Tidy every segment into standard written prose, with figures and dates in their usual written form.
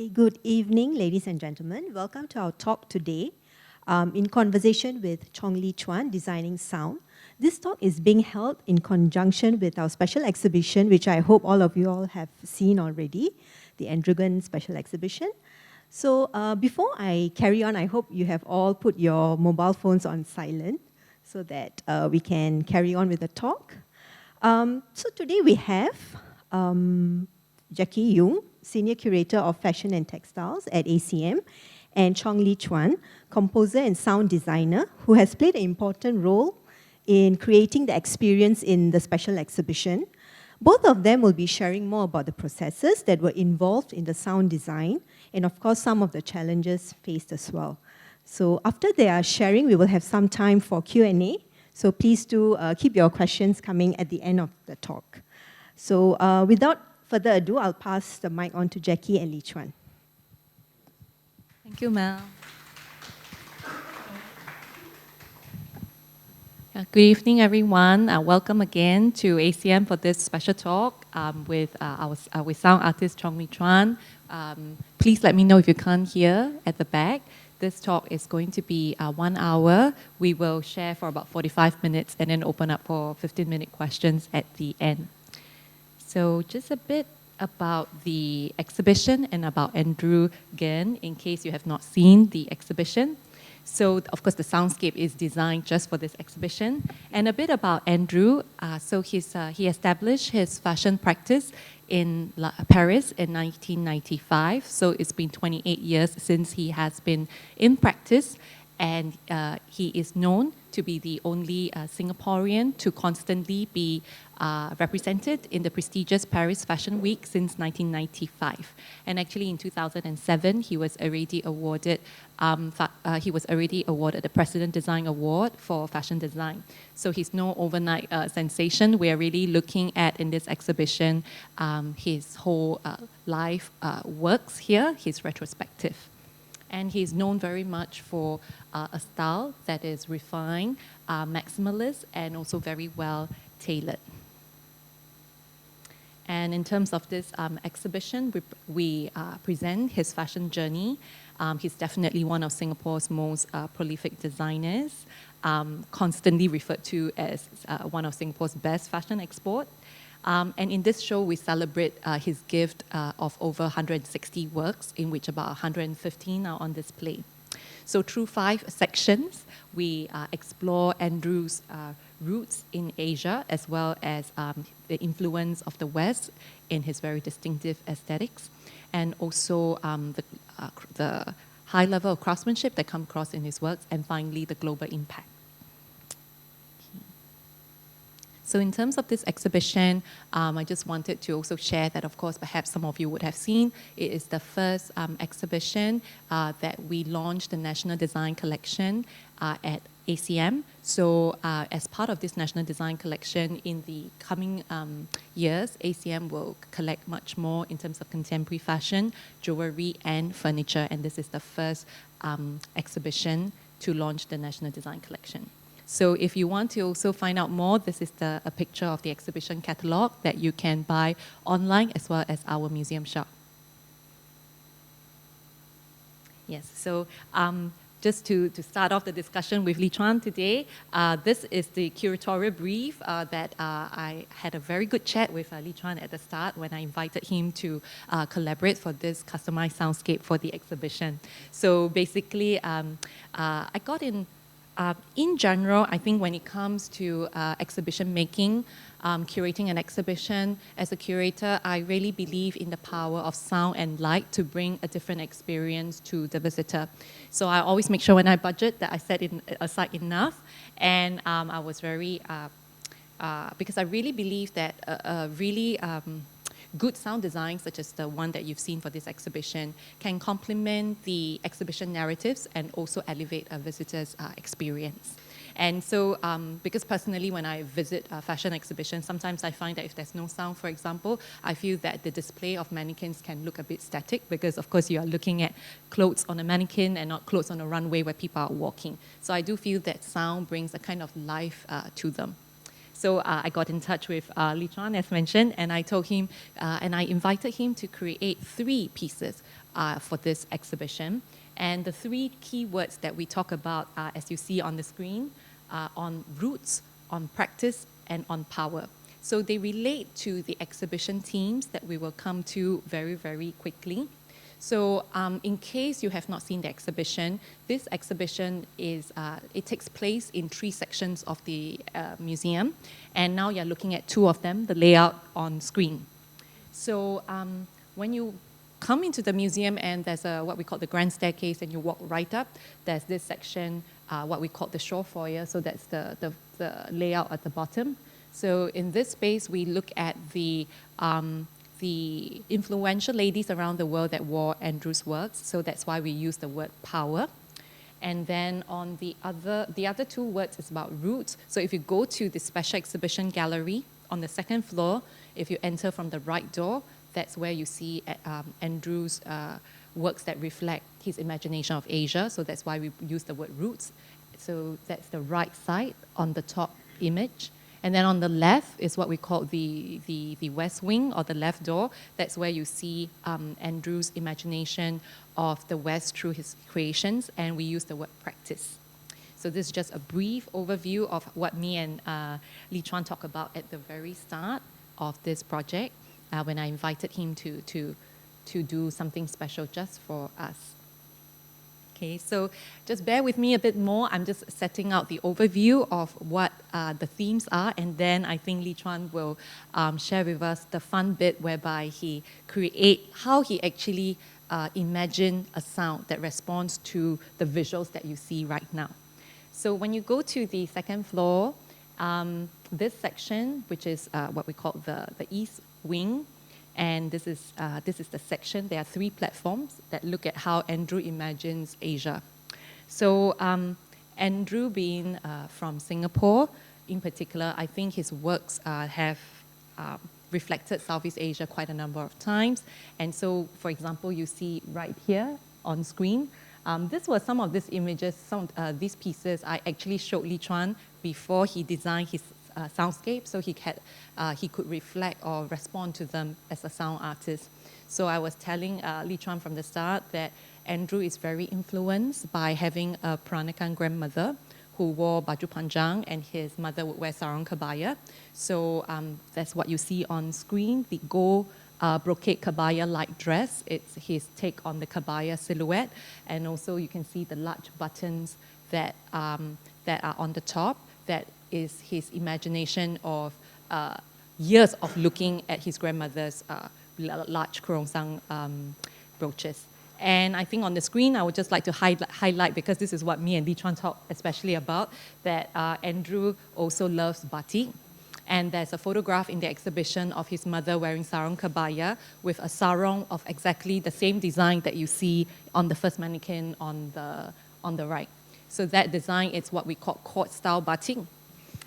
Okay, good evening, ladies and gentlemen. Welcome to our talk today in conversation with Chong Li-Chuan, Designing Sound. This talk is being held in conjunction with our special exhibition, which I hope all of you all have seen already, the Androgen Special Exhibition. So before I carry on, I hope you have all put your mobile phones on silent so that we can carry on with the talk. So today we have Jackie Yoong, Senior Curator of Fashion and Textiles at ACM, and Chong Li-Chuan, composer and sound designer, who has played an important role in creating the experience in the special exhibition. Both of them will be sharing more about the processes that were involved in the sound design, and of course some of the challenges faced as well. So after they are sharing, we will have some time for Q&A, so please do keep your questions coming at the end of the talk. So without further ado, I'll pass the mic on to Jackie and Li-Chuan. Thank you, Mel. Good evening, everyone. Welcome again to ACM for this special talk with sound artist Chong Li-Chuan. Please let me know if you can't hear at the back. This talk is going to be 1 hour. We will share for about 45 minutes and then open up for 15-minute questions at the end. So just a bit about the exhibition and about Andrew again, in case you have not seen the exhibition. So, of course, the soundscape is designed just for this exhibition. And a bit about Andrew. He established his fashion practice in Paris in 1995. So it's been 28 years since he has been in practice. And he is known to be the only Singaporean to constantly be represented in the prestigious Paris Fashion Week since 1995. And actually in 2007, he was already awarded the President Design Award for fashion design. So he's no overnight sensation. We are really looking at, in this exhibition, his whole life works here, his retrospective. And he's known very much for a style that is refined, maximalist, and also very well tailored. And in terms of this exhibition, we present his fashion journey. He's definitely one of Singapore's most prolific designers, constantly referred to as one of Singapore's best fashion export. And in this show, we celebrate his gift of over 160 works, in which about 115 are on display. So through 5 sections, we explore Andrew's roots in Asia, as well as the influence of the West in his very distinctive aesthetics, and also the high level of craftsmanship that comes across in his works, and finally, the global impact. So in terms of this exhibition, I just wanted to also share that, of course, perhaps some of you would have seen, it is the first exhibition that we launched the National Design Collection at ACM. So as part of this National Design Collection, in the coming years, ACM will collect much more in terms of contemporary fashion, jewelry, and furniture. And this is the first exhibition to launch the National Design Collection. So if you want to also find out more, this is a picture of the exhibition catalogue that you can buy online as well as our museum shop. Yes, so just to start off the discussion with Li-Chuan today, this is the curatorial brief that I had a very good chat with Li-Chuan at the start when I invited him to collaborate for this customized soundscape for the exhibition. So basically, I got in general, I think when it comes to exhibition making, curating an exhibition, as a curator, I really believe in the power of sound and light to bring a different experience to the visitor. So I always make sure when I budget that I set aside enough, and I was very, because I really believe that good sound design, such as the one that you've seen for this exhibition, can complement the exhibition narratives and also elevate a visitor's experience. And so, because personally, when I visit a fashion exhibition, sometimes I find that if there's no sound, for example, I feel that the display of mannequins can look a bit static because, of course, you are looking at clothes on a mannequin and not clothes on a runway where people are walking. So I do feel that sound brings a kind of life to them. So I got in touch with Li-Chuan, as mentioned, and I told him, and I invited him to create 3 pieces for this exhibition. And the 3 keywords that we talk about, as you see on the screen, are on roots, on practice, and on power. So they relate to the exhibition themes that we will come to very, very quickly. So in case you have not seen the exhibition, this exhibition is, it takes place in 3 sections of the museum. And now you're looking at 2 of them, the layout on screen. So when you come into the museum and there's what we call the grand staircase and you walk right up, there's this section, what we call the shore foyer. So that's the layout at the bottom. So in this space, we look at the influential ladies around the world that wore Andrew's works. So that's why we use the word power. And then on the other 2 words is about roots. So if you go to the special exhibition gallery on the 2nd floor, if you enter from the right door, that's where you see Andrew's works that reflect his imagination of Asia. So that's why we use the word roots. So that's the right side on the top image. And then on the left is what we call the west wing, or the left door. That's where you see Andrew's imagination of the West through his creations, and we use the word practice. So this is just a brief overview of what me and Li-Chuan talked about at the very start of this project, when I invited him to do something special just for us. Okay, so just bear with me a bit more. I'm just setting out the overview of what the themes are, and then I think Li-Chuan will share with us the fun bit whereby he how he actually imagined a sound that responds to the visuals that you see right now. So when you go to the 2nd floor, this section, which is what we call the east wing, and this is the section. There are 3 platforms that look at how Andrew imagines Asia. So Andrew being from Singapore, in particular, I think his works have reflected Southeast Asia quite a number of times. And so, for example, you see right here on screen, this was some of these images, these pieces I actually showed Li-Chuan before he designed his soundscape, so he could reflect or respond to them as a sound artist. So I was telling Li-Chuan from the start that Andrew is very influenced by having a Peranakan grandmother who wore baju panjang, and his mother would wear sarong kebaya. So that's what you see on screen, the gold brocade kebaya-like dress. It's his take on the kebaya silhouette, and also you can see the large buttons that are on the top. That is his imagination of years of looking at his grandmother's large kerongsang brooches. And I think on the screen, I would just like to highlight, because this is what me and Li-Chuan talk especially about, that Andrew also loves batik. And there's a photograph in the exhibition of his mother wearing sarong kebaya with a sarong of exactly the same design that you see on the first mannequin on the right. So that design is what we call court-style batik.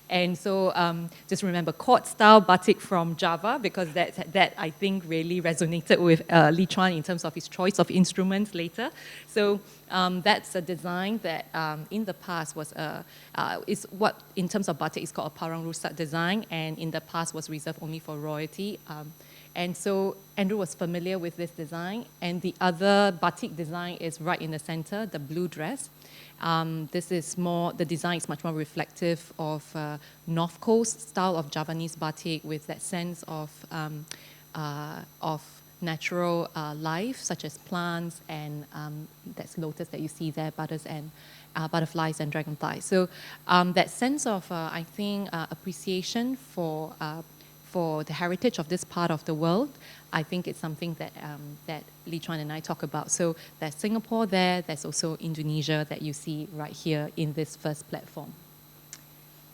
And so just remember, court-style batik from Java, because that I think really resonated with Li-Chuan in terms of his choice of instruments later. So that's a design that in the past was is what in terms of batik is called a parang rusak design, and in the past was reserved only for royalty. And so Andrew was familiar with this design, and the other batik design is right in the center, the blue dress. This is the design is much more reflective of North Coast style of Javanese batik, with that sense of natural life, such as plants and that's lotus that you see there, butterflies and dragonflies. So that sense of, I think, appreciation for the heritage of this part of the world, I think it's something that that Li-Chuan and I talk about. So there's Singapore there's also Indonesia that you see right here in this first platform.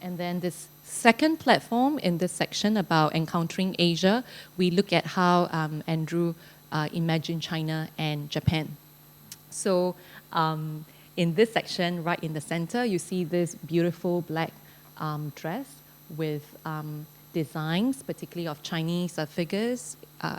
And then this second platform in this section about encountering Asia, we look at how Andrew imagined China and Japan. So in this section, right in the center, you see this beautiful black dress with designs, particularly of Chinese figures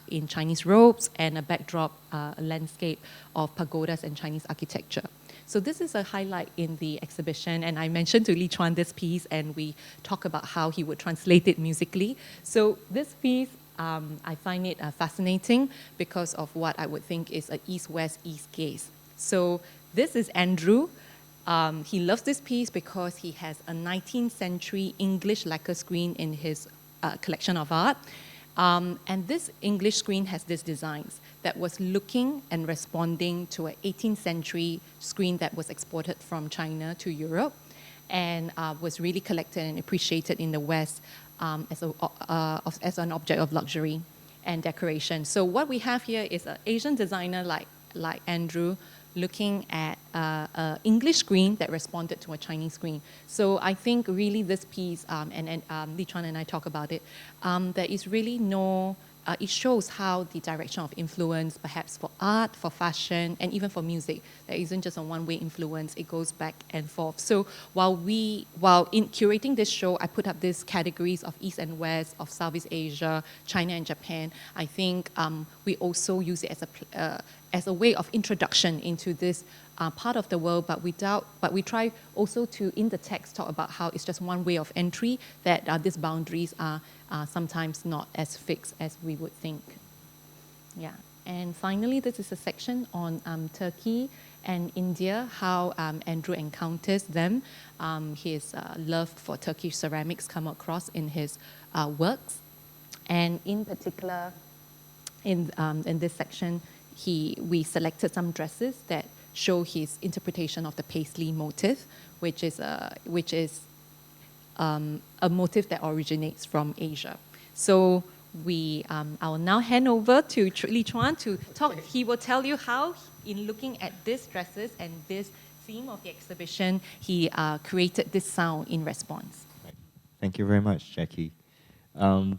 in Chinese robes, and a backdrop, a landscape of pagodas and Chinese architecture. So this is a highlight in the exhibition, and I mentioned to Li-Chuan this piece, and we talk about how he would translate it musically. So this piece, I find it fascinating because of what I would think is an East-West, East gaze. So this is Andrew. He loves this piece because he has a 19th century English lacquer screen in his collection of art. And this English screen has these designs that was looking and responding to an 18th century screen that was exported from China to Europe and was really collected and appreciated in the West as an object of luxury and decoration. So what we have here is an Asian designer like Andrew looking at an English screen that responded to a Chinese screen. So I think really this piece, and Li-Chuan and I talk about it, there is really no, it shows how the direction of influence, perhaps for art, for fashion, and even for music, there isn't just a one-way influence, it goes back and forth. So while in curating this show, I put up these categories of East and West, of Southeast Asia, China and Japan, I think we also use it as a way of introduction into this part of the world, but we try also to, in the text, talk about how it's just one way of entry, that these boundaries are sometimes not as fixed as we would think. Yeah, and finally, this is a section on Turkey and India, how Andrew encounters them. His love for Turkish ceramics come across in his works, and in particular, in this section, we selected some dresses that show his interpretation of the paisley motif, which is a motif that originates from Asia. So I will now hand over to Li-Chuan to talk. He will tell you how, in looking at these dresses and this theme of the exhibition, he created this sound in response. Right. Thank you very much, Jackie. Can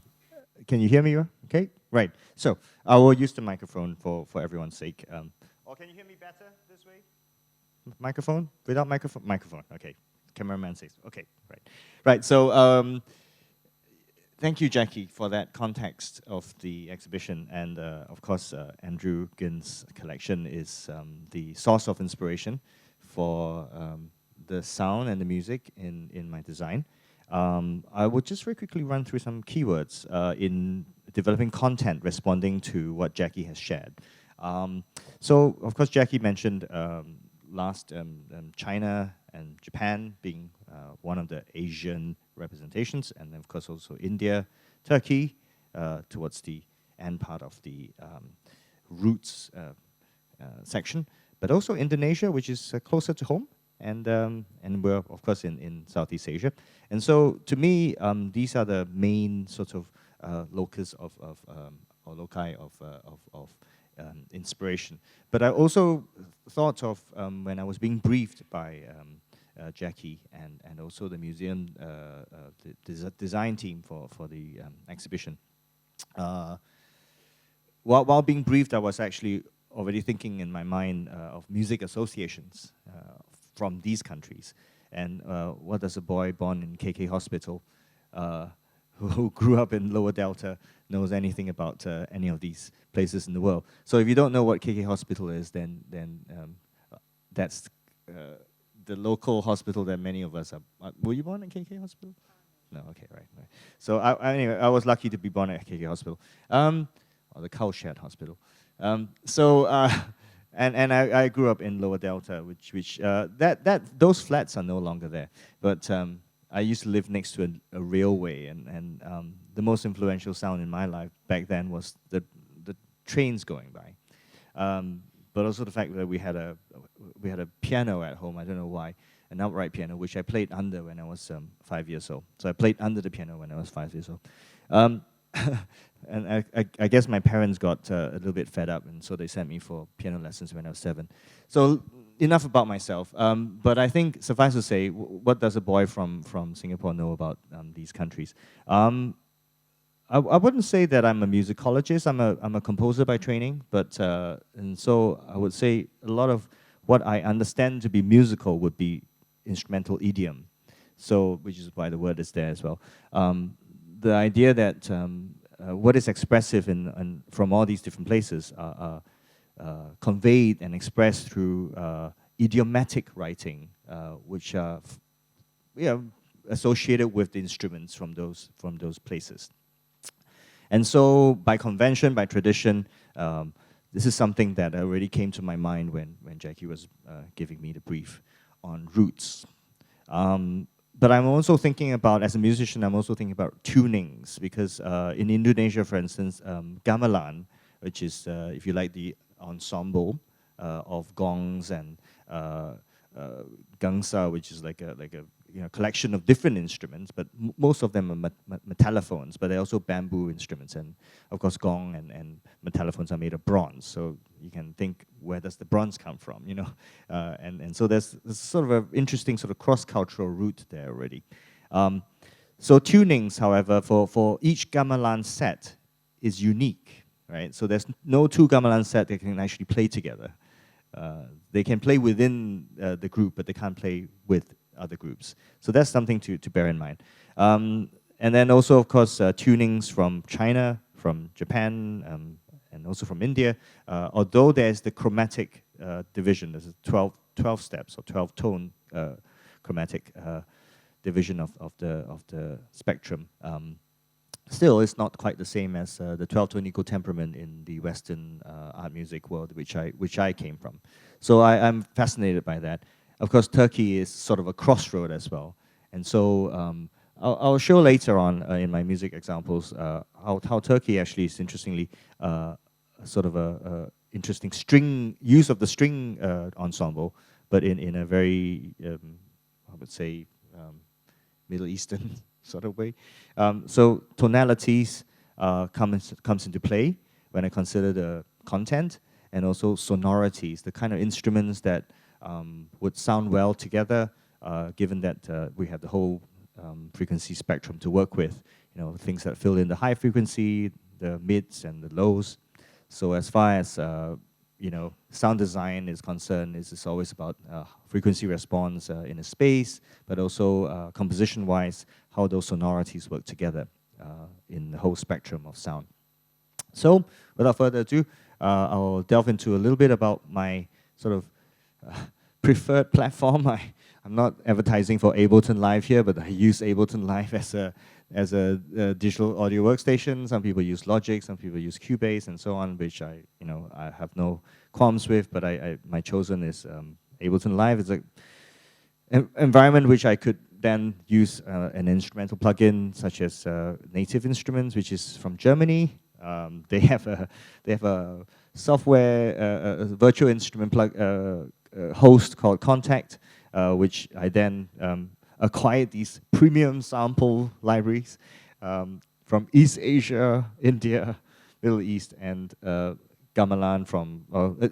you hear me? Okay, right. So I will use the microphone for everyone's sake. Or can you hear me better this way? Microphone? Without microphone? Microphone, okay. Cameraman says, okay, right. Right, so thank you, Jackie, for that context of the exhibition. And of course, Andrew Gin's collection is the source of inspiration for the sound and the music in my design. I will just very quickly run through some keywords in developing content responding to what Jackie has shared. So, of course, Jackie mentioned China and Japan being one of the Asian representations, and then, of course, also India, Turkey, towards the end part of the roots section, but also Indonesia, which is closer to home, and we're, of course, in Southeast Asia. And so, to me, these are the main sort of locus or loci of inspiration. But I also thought of, when I was being briefed by Jackie and also the museum, the design team for the exhibition, while being briefed, I was actually already thinking in my mind of music associations from these countries. And what does a boy born in KK Hospital who grew up in Lower Delta knows anything about any of these places in the world? So if you don't know what KK Hospital is, then that's the local hospital that many of us are. Were you born at KK Hospital? No, okay, right. So anyway, I was lucky to be born at KK Hospital, or the Cowshed Hospital. And I grew up in Lower Delta, which those flats are no longer there. But I used to live next to a railway, and the most influential sound in my life back then was the trains going by. But also the fact that we had a piano at home. I don't know why, an upright piano, which I played under when I was 5 years old. So I played under the piano when I was 5 years old. And I guess my parents got a little bit fed up, and so they sent me for piano lessons when I was 7. So enough about myself. But I think, suffice to say, what does a boy from Singapore know about these countries? I wouldn't say that I'm a musicologist. I'm a composer by training, but and so I would say a lot of what I understand to be musical would be instrumental idiom. So, which is why the word is there as well. The idea that what is expressive from all these different places are conveyed and expressed through idiomatic writing, which are associated with the instruments from those places. And so, by convention, by tradition, this is something that already came to my mind when Jackie was giving me the brief on roots. But I'm also thinking about, as a musician, I'm also thinking about tunings, because in Indonesia, for instance, gamelan, which is, if you like, the ensemble of gongs and gangsa, which is like a collection of different instruments, but most of them are metallophones, but they're also bamboo instruments. And of course, gong and metallophones are made of bronze. So you can think, where does the bronze come from, you know? And so there's sort of an interesting sort of cross-cultural root there already. So tunings, however, for each gamelan set is unique, right? So there's no two gamelan set that can actually play together. They can play within the group, but they can't play with other groups. So that's something to bear in mind. And then also, of course, tunings from China, from Japan, and also from India. Although there's the chromatic division, there's 12 steps or 12-tone chromatic division of the spectrum. Still, it's not quite the same as the 12-tone equal temperament in the Western art music world, which I came from. So I'm fascinated by that. Of course, Turkey is sort of a crossroad as well. And so I'll show later on in my music examples how Turkey actually is interestingly sort of a interesting use of the string ensemble, but in a very, I would say, Middle Eastern sort of way. So tonalities comes into play when I consider the content, and also sonorities, the kind of instruments that would sound well together, given that we have the whole frequency spectrum to work with. You know, things that fill in the high frequency, the mids and the lows. So as far as sound design is concerned, it's always about frequency response in a space, but also composition-wise, how those sonorities work together in the whole spectrum of sound. So, without further ado, I'll delve into a little bit about my sort of preferred platform. I'm not advertising for Ableton Live here, but I use Ableton Live as a digital audio workstation. Some people use Logic, some people use Cubase, and so on, which I have no qualms with. But my chosen is Ableton Live. It's an environment which I could then use an instrumental plugin such as Native Instruments, which is from Germany. They have a software, a virtual instrument host called Contact, which I then acquired these premium sample libraries from East Asia, India, Middle East, and gamelan from,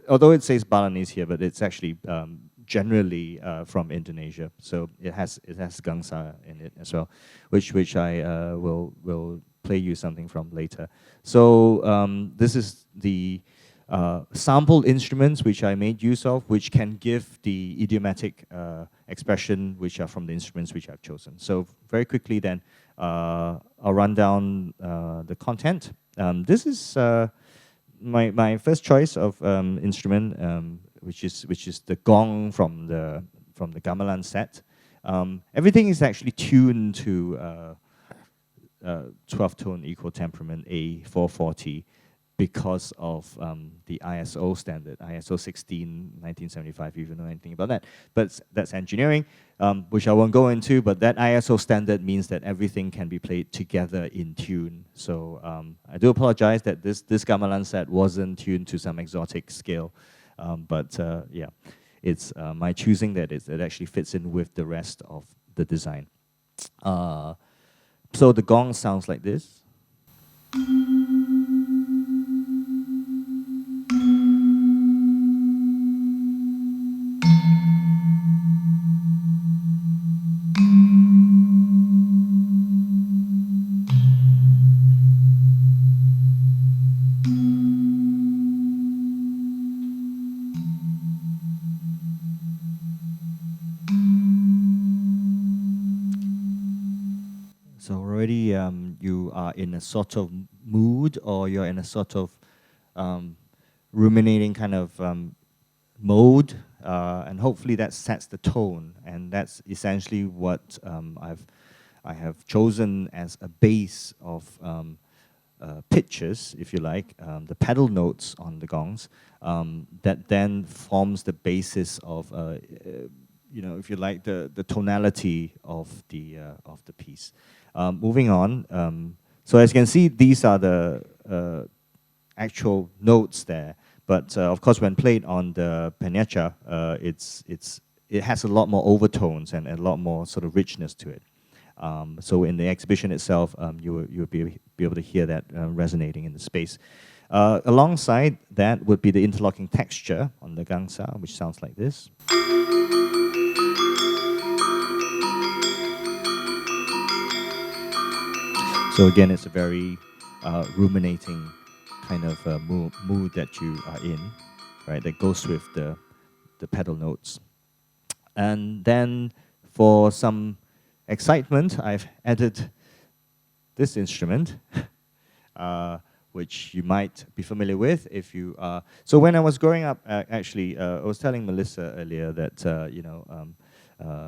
although it says Balinese here, but it's actually generally from Indonesia. So it has gangsa in it as well, which I will play you something from later. So this is the sample instruments which I made use of, which can give the idiomatic expression which are from the instruments which I've chosen. So very quickly then, I'll run down the content. This is my first choice of instrument, which is the gong from the gamelan set. Everything is actually tuned to 12-tone equal temperament A440 because of the ISO standard, ISO 1975, if you know anything about that. But that's engineering, which I won't go into, but that ISO standard means that everything can be played together in tune. So I do apologize that this gamelan set wasn't tuned to some exotic scale, but yeah, it's my choosing that it actually fits in with the rest of the design. So the gong sounds like this. So already you are in a sort of mood, or you're in a sort of ruminating kind of mode and hopefully that sets the tone, and that's essentially what I have chosen as a base of pitches, if you like, the pedal notes on the gongs, that then forms the basis of, you know, if you like, the tonality of the piece. Moving on, so as you can see, these are the actual notes there. But of course, when played on the penecha, it has a lot more overtones and a lot more sort of richness to it. So in the exhibition itself, you'll be able to hear that resonating in the space. Alongside that would be the interlocking texture on the gangsa, which sounds like this. So again, it's a very ruminating kind of mood that you are in, right? That goes with the pedal notes. And then for some excitement, I've added this instrument, which you might be familiar with if you are. So when I was growing up, actually, I was telling Melissa earlier that you know,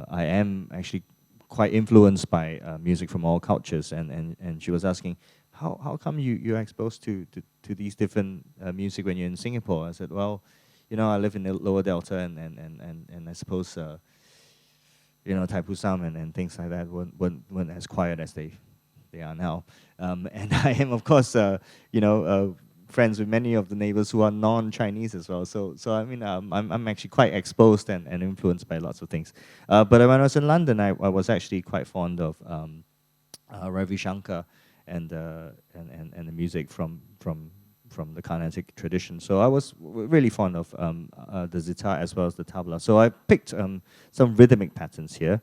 I am actually quite influenced by music from all cultures, and she was asking, how come you're exposed to these different music when you're in Singapore? I said, well, you know, I live in the lower delta, and I suppose you know, Taipei Sound and things like that weren't as quiet as they are now. And I am, of course, you know, friends with many of the neighbors who are non-Chinese as well. So I mean, I'm actually quite exposed and influenced by lots of things. But when I was in London, I was actually quite fond of Ravi Shankar and the music from the Carnatic tradition. So I was really fond of the zither as well as the tabla. So I picked some rhythmic patterns here.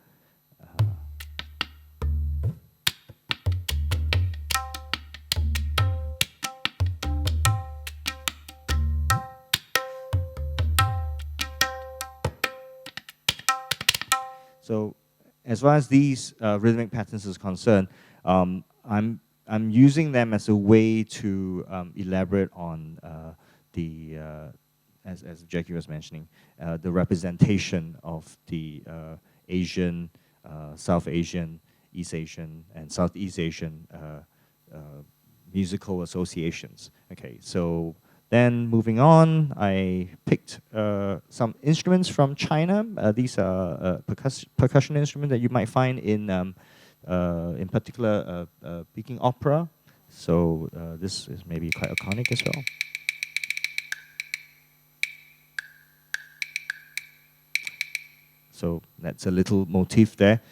So as far as these rhythmic patterns is concerned, I'm using them as a way to elaborate on as Jackie was mentioning, the representation of the Asian, South Asian, East Asian, and Southeast Asian musical associations. Okay, so then moving on, I picked some instruments from China. These are percussion instruments that you might find in particular Peking opera. So this is maybe quite iconic as well. So that's a little motif there.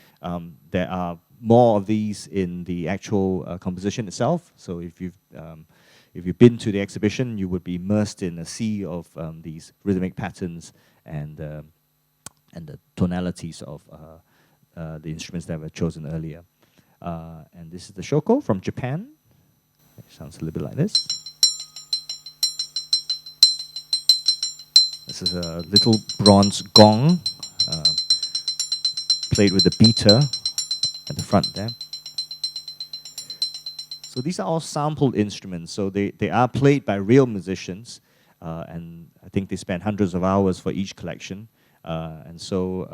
There are more of these in the actual composition itself. So if you've been to the exhibition, you would be immersed in a sea of these rhythmic patterns and the tonalities of the instruments that were chosen earlier. And this is the shoko from Japan. It sounds a little bit like this. This is a little bronze gong played with a beater at the front there. So these are all sampled instruments. So they are played by real musicians, and I think they spend hundreds of hours for each collection. And so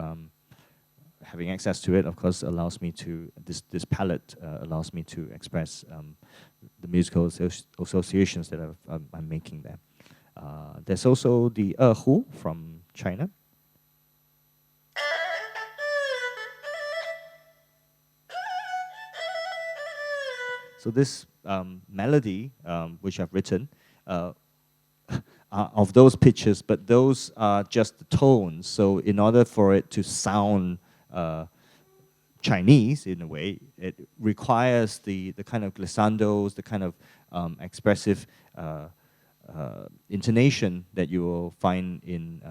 having access to it, of course, allows me to, this palette allows me to express the musical associations that I'm making there. There's also the erhu from China. So this melody, which I've written, are of those pitches, but those are just the tones. So in order for it to sound Chinese, in a way, it requires the kind of glissandos, the kind of expressive intonation that you will find in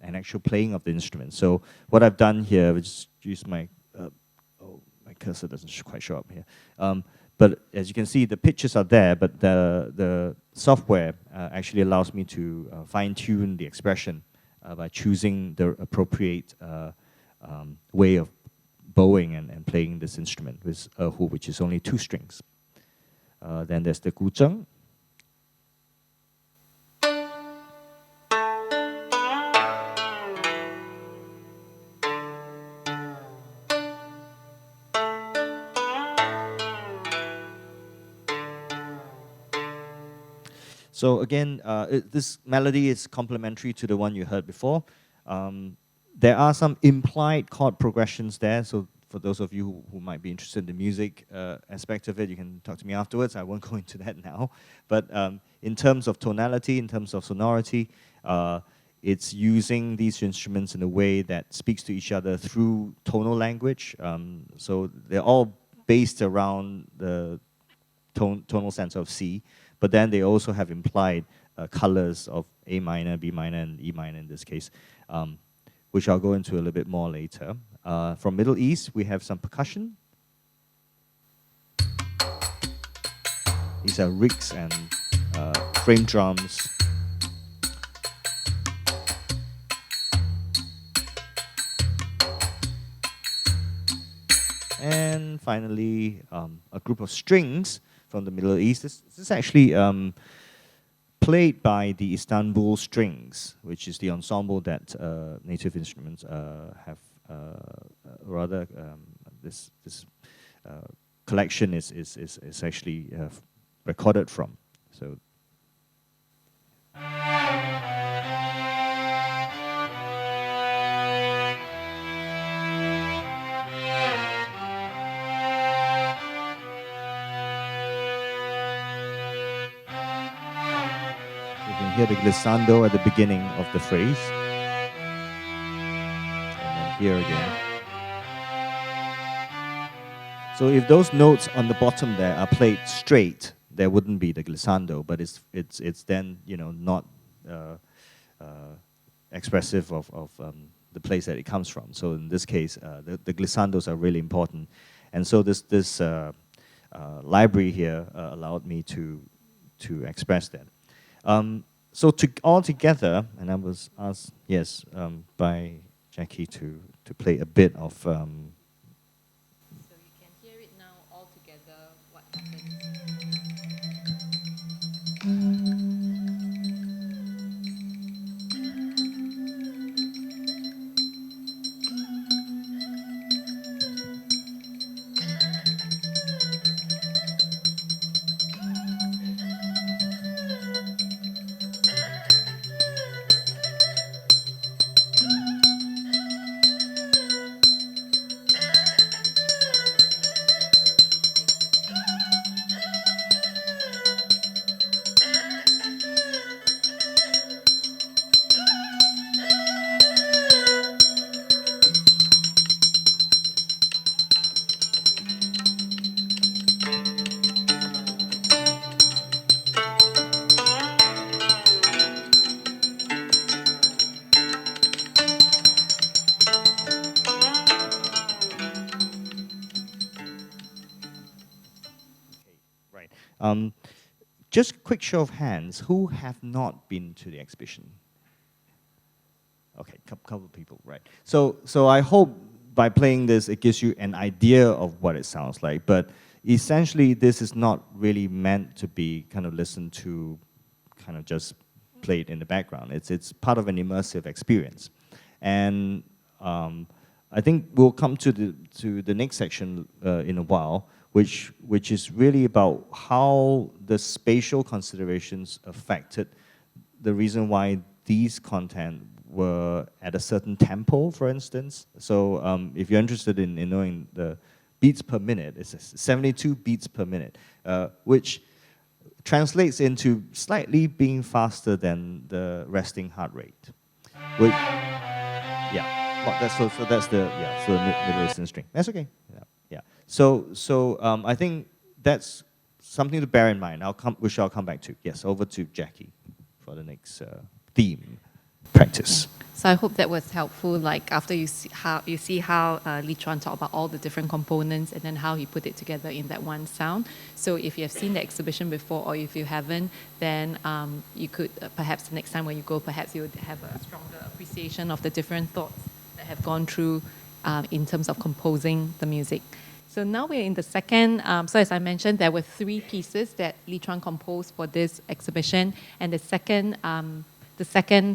an actual playing of the instrument. So what I've done here, which is use my cursor doesn't quite show up here. But as you can see, the pitches are there, but the software actually allows me to fine-tune the expression by choosing the appropriate way of bowing and playing this instrument with erhu, which is only 2 strings. Then there's the guzheng. So again, this melody is complementary to the one you heard before. There are some implied chord progressions there, so for those of you who might be interested in the music aspect of it, you can talk to me afterwards. I won't go into that now. But in terms of tonality, in terms of sonority, it's using these instruments in a way that speaks to each other through tonal language. So they're all based around the tonal sense of C, but then they also have implied colors of A minor, B minor, and E minor in this case, which I'll go into a little bit more later. From Middle East, we have some percussion. These are rigs and frame drums. And finally, a group of strings from the Middle East. This is actually played by the Istanbul Strings, which is the ensemble that Native Instruments have. This collection is actually recorded from. So. You can hear the glissando at the beginning of the phrase. And then here again. So if those notes on the bottom there are played straight, there wouldn't be the glissando, but it's then, you know, not expressive of the place that it comes from. So in this case, the glissandos are really important. And so this library here allowed me to express that. So all together, and I was asked, yes, by Jackie to play a bit of. So you can hear it now all together. What happens? Just a quick show of hands, who have not been to the exhibition? Okay, couple of people, right. So I hope by playing this, it gives you an idea of what it sounds like, but essentially this is not really meant to be kind of listened to, kind of just played in the background. It's part of an immersive experience. And I think we'll come to the next section in a while, which is really about how the spatial considerations affected the reason why these content were at a certain tempo, for instance. So if you're interested in knowing the beats per minute, it's 72 beats per minute, which translates into slightly being faster than the resting heart rate. Which, yeah, well, that's the Middle Eastern string. That's okay. Yeah. So I think that's something to bear in mind. Which I'll come back to. Yes, over to Jackie for the next theme, practice. Yeah. So I hope that was helpful. Like after you see how Li-Chuan talked about all the different components and then how he put it together in that one sound. So if you have seen the exhibition before, or if you haven't, then you could perhaps the next time when you go, perhaps you would have a stronger appreciation of the different thoughts that have gone through in terms of composing the music. So now we're in the second, so as I mentioned, there were 3 pieces that Li-Chuan composed for this exhibition, and the second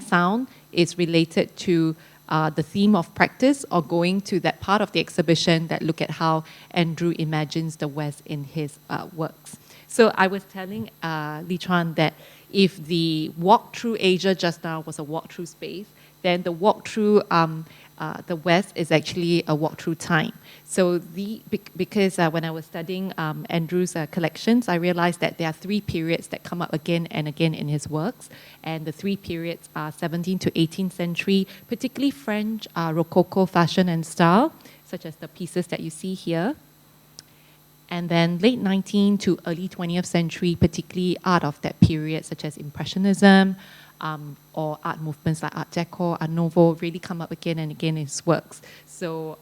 sound is related to the theme of practice, or going to that part of the exhibition that look at how Andrew imagines the West in his works. So I was telling Li-Chuan that if the walk through Asia just now was a walk through space, then the walk through the West is actually a walk through time. So because when I was studying Andrew's collections, I realized that there are three periods that come up again and again in his works. And the three periods are 17th to 18th century, particularly French Rococo fashion and style, such as the pieces that you see here. And then late 19th to early 20th century, particularly art of that period, such as Impressionism, or art movements like Art Deco, Art Nouveau, really come up again and again in his works. So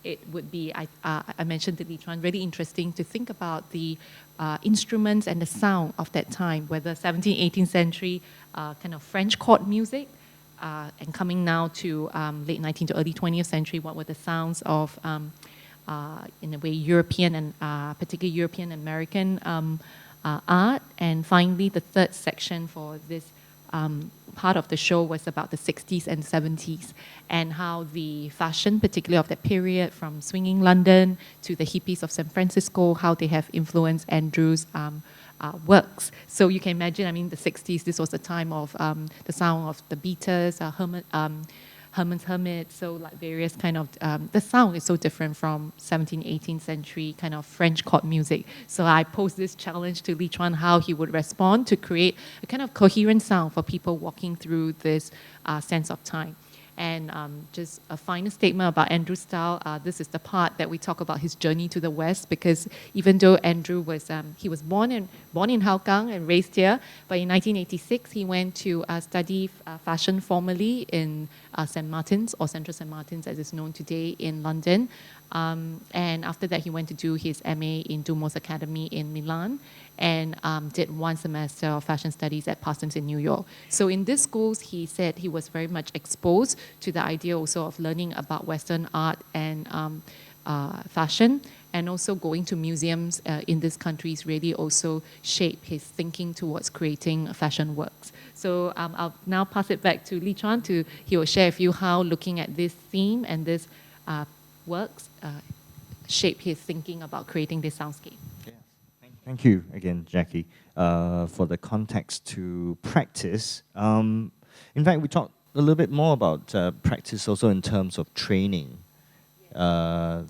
it would be, I mentioned to Li-Chuan, really interesting to think about the instruments and the sound of that time, whether 17th, 18th century kind of French court music, and coming now to late 19th to early 20th century, what were the sounds of, in a way, European and particularly European American art. And finally, the third section for this part of the show was about the 60s and 70s and how the fashion, particularly of that period, from swinging London to the hippies of San Francisco, how they have influenced Andrew's works. So you can imagine, I mean, the 60s, this was the time of the sound of the Beatles, Herman's Hermit, so like various kind of, the sound is so different from 17th, 18th century kind of French court music. So I posed this challenge to Li-Chuan how he would respond to create a kind of coherent sound for people walking through this sense of time. And just a final statement about Andrew's style. This is the part that we talk about his journey to the West, because even though Andrew was, he was born in Hougang and raised here, but in 1986 he went to study fashion formally in St. Martin's, or Central St. Martin's as it's known today, in London. And after that he went to do his MA in Dumo's Academy in Milan, and did 1 semester of fashion studies at Parsons in New York. So in these schools, he said he was very much exposed to the idea also of learning about Western art and fashion, and also going to museums in these countries really also shaped his thinking towards creating fashion works. So I'll now pass it back to Li-Chuan. He will share with you how looking at this theme and this works shape his thinking about creating this soundscape. Thank you again, Jackie, for the context to practice. In fact, we talked a little bit more about practice also in terms of training. You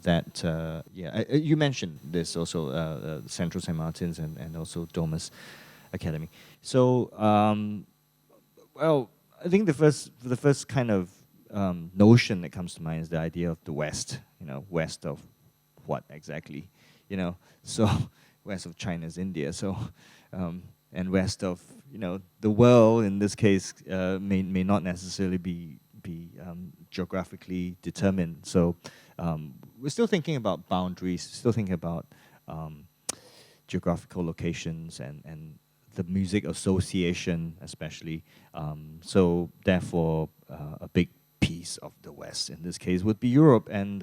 mentioned this also, Central St. Martin's and also Domus Academy. So, well, I think the first kind of notion that comes to mind is the idea of the West. You know, West of what exactly? You know, so. West of China is India, so and west of the world in this case may not necessarily be geographically determined. So we're still thinking about boundaries, still thinking about geographical locations and the music association especially. So therefore, a big piece of the West in this case would be Europe, and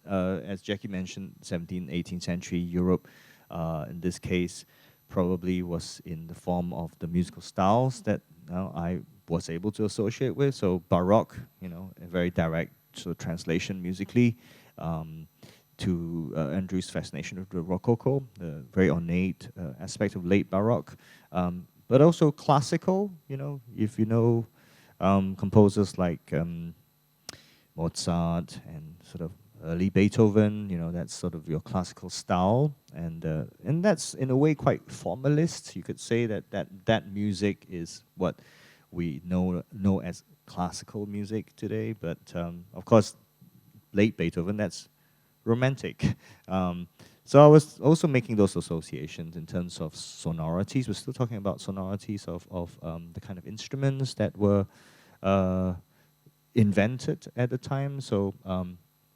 as Jackie mentioned, 17th, 18th century Europe. In this case, probably was in the form of the musical styles that I was able to associate with. So Baroque, a very direct sort of translation musically, to Andrew's fascination with the Rococo, the very ornate aspect of late Baroque, but also classical. If you know composers like Mozart and sort of early Beethoven, that's sort of your classical style, and that's in a way quite formalist. You could say that music is what we know as classical music today. But of course, late Beethoven, that's romantic. So I was also making those associations in terms of sonorities. We're still talking about sonorities of the kind of instruments that were invented at the time. So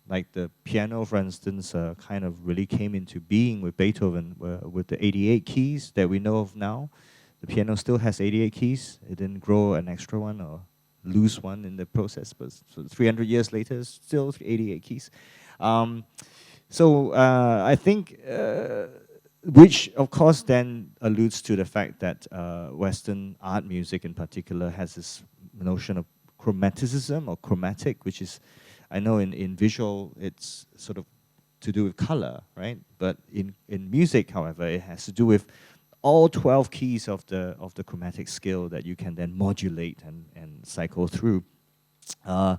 like the piano, for instance, kind of really came into being with Beethoven, with the 88 keys that we know of now. The piano still has 88 keys. It didn't grow an extra one or lose one in the process, but so 300 years later, still 88 keys. So I think, which of course then alludes to the fact that Western art music in particular has this notion of chromaticism or chromatic, which is, I know in visual it's sort of to do with color, right? But in music, however, it has to do with all 12 keys of the chromatic scale that you can then modulate and cycle through. I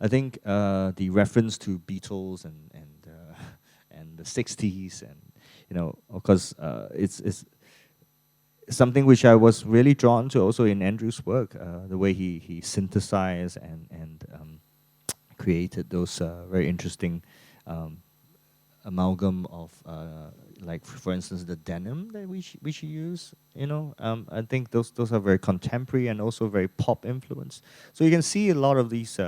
think the reference to Beatles and the 60s, and of course, it's something which I was really drawn to also in Andrew's work, the way he synthesized and created those very interesting amalgam of, like for instance, the denim that we should use. I think those are very contemporary and also very pop influence. So you can see a lot of these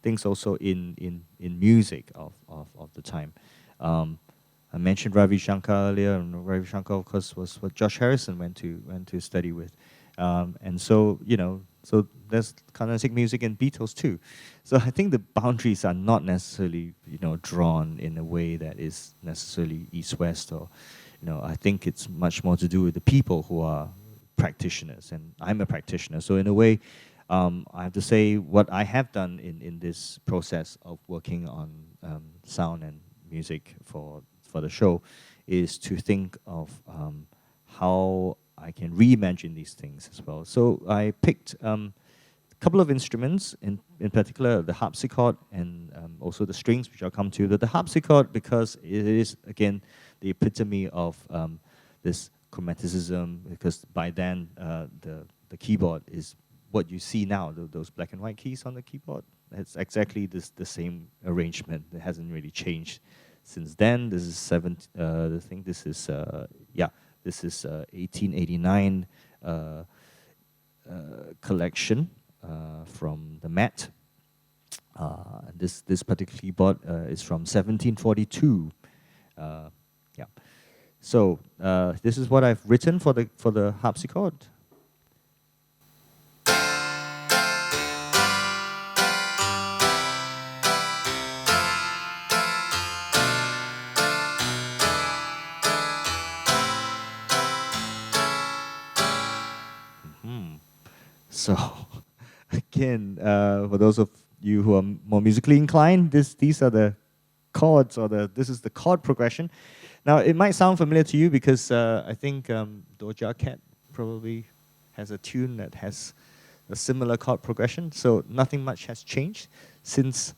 things also in music of the time. I mentioned Ravi Shankar earlier, and Ravi Shankar, of course, was what Josh Harrison went to study with, and so so there's classic music and Beatles too. So I think the boundaries are not necessarily drawn in a way that is necessarily east-west, or I think it's much more to do with the people who are practitioners, and I'm a practitioner. So in a way, I have to say what I have done in this process of working on sound and music for the show is to think of how I can reimagine these things as well. So I picked a couple of instruments, in particular the harpsichord and also the strings, which I'll come to. The harpsichord, because it is, again, the epitome of this chromaticism, because by then the keyboard is what you see now, those black and white keys on the keyboard. It's exactly the same arrangement. It hasn't really changed since then. This is I think this is this is 1889 collection from the Met. This particular keyboard is from 1742. Yeah. So this is what I've written for the harpsichord. So, again, for those of you who are more musically inclined, these are the chords, or this is the chord progression. Now, it might sound familiar to you because I think Doja Cat probably has a tune that has a similar chord progression. So nothing much has changed since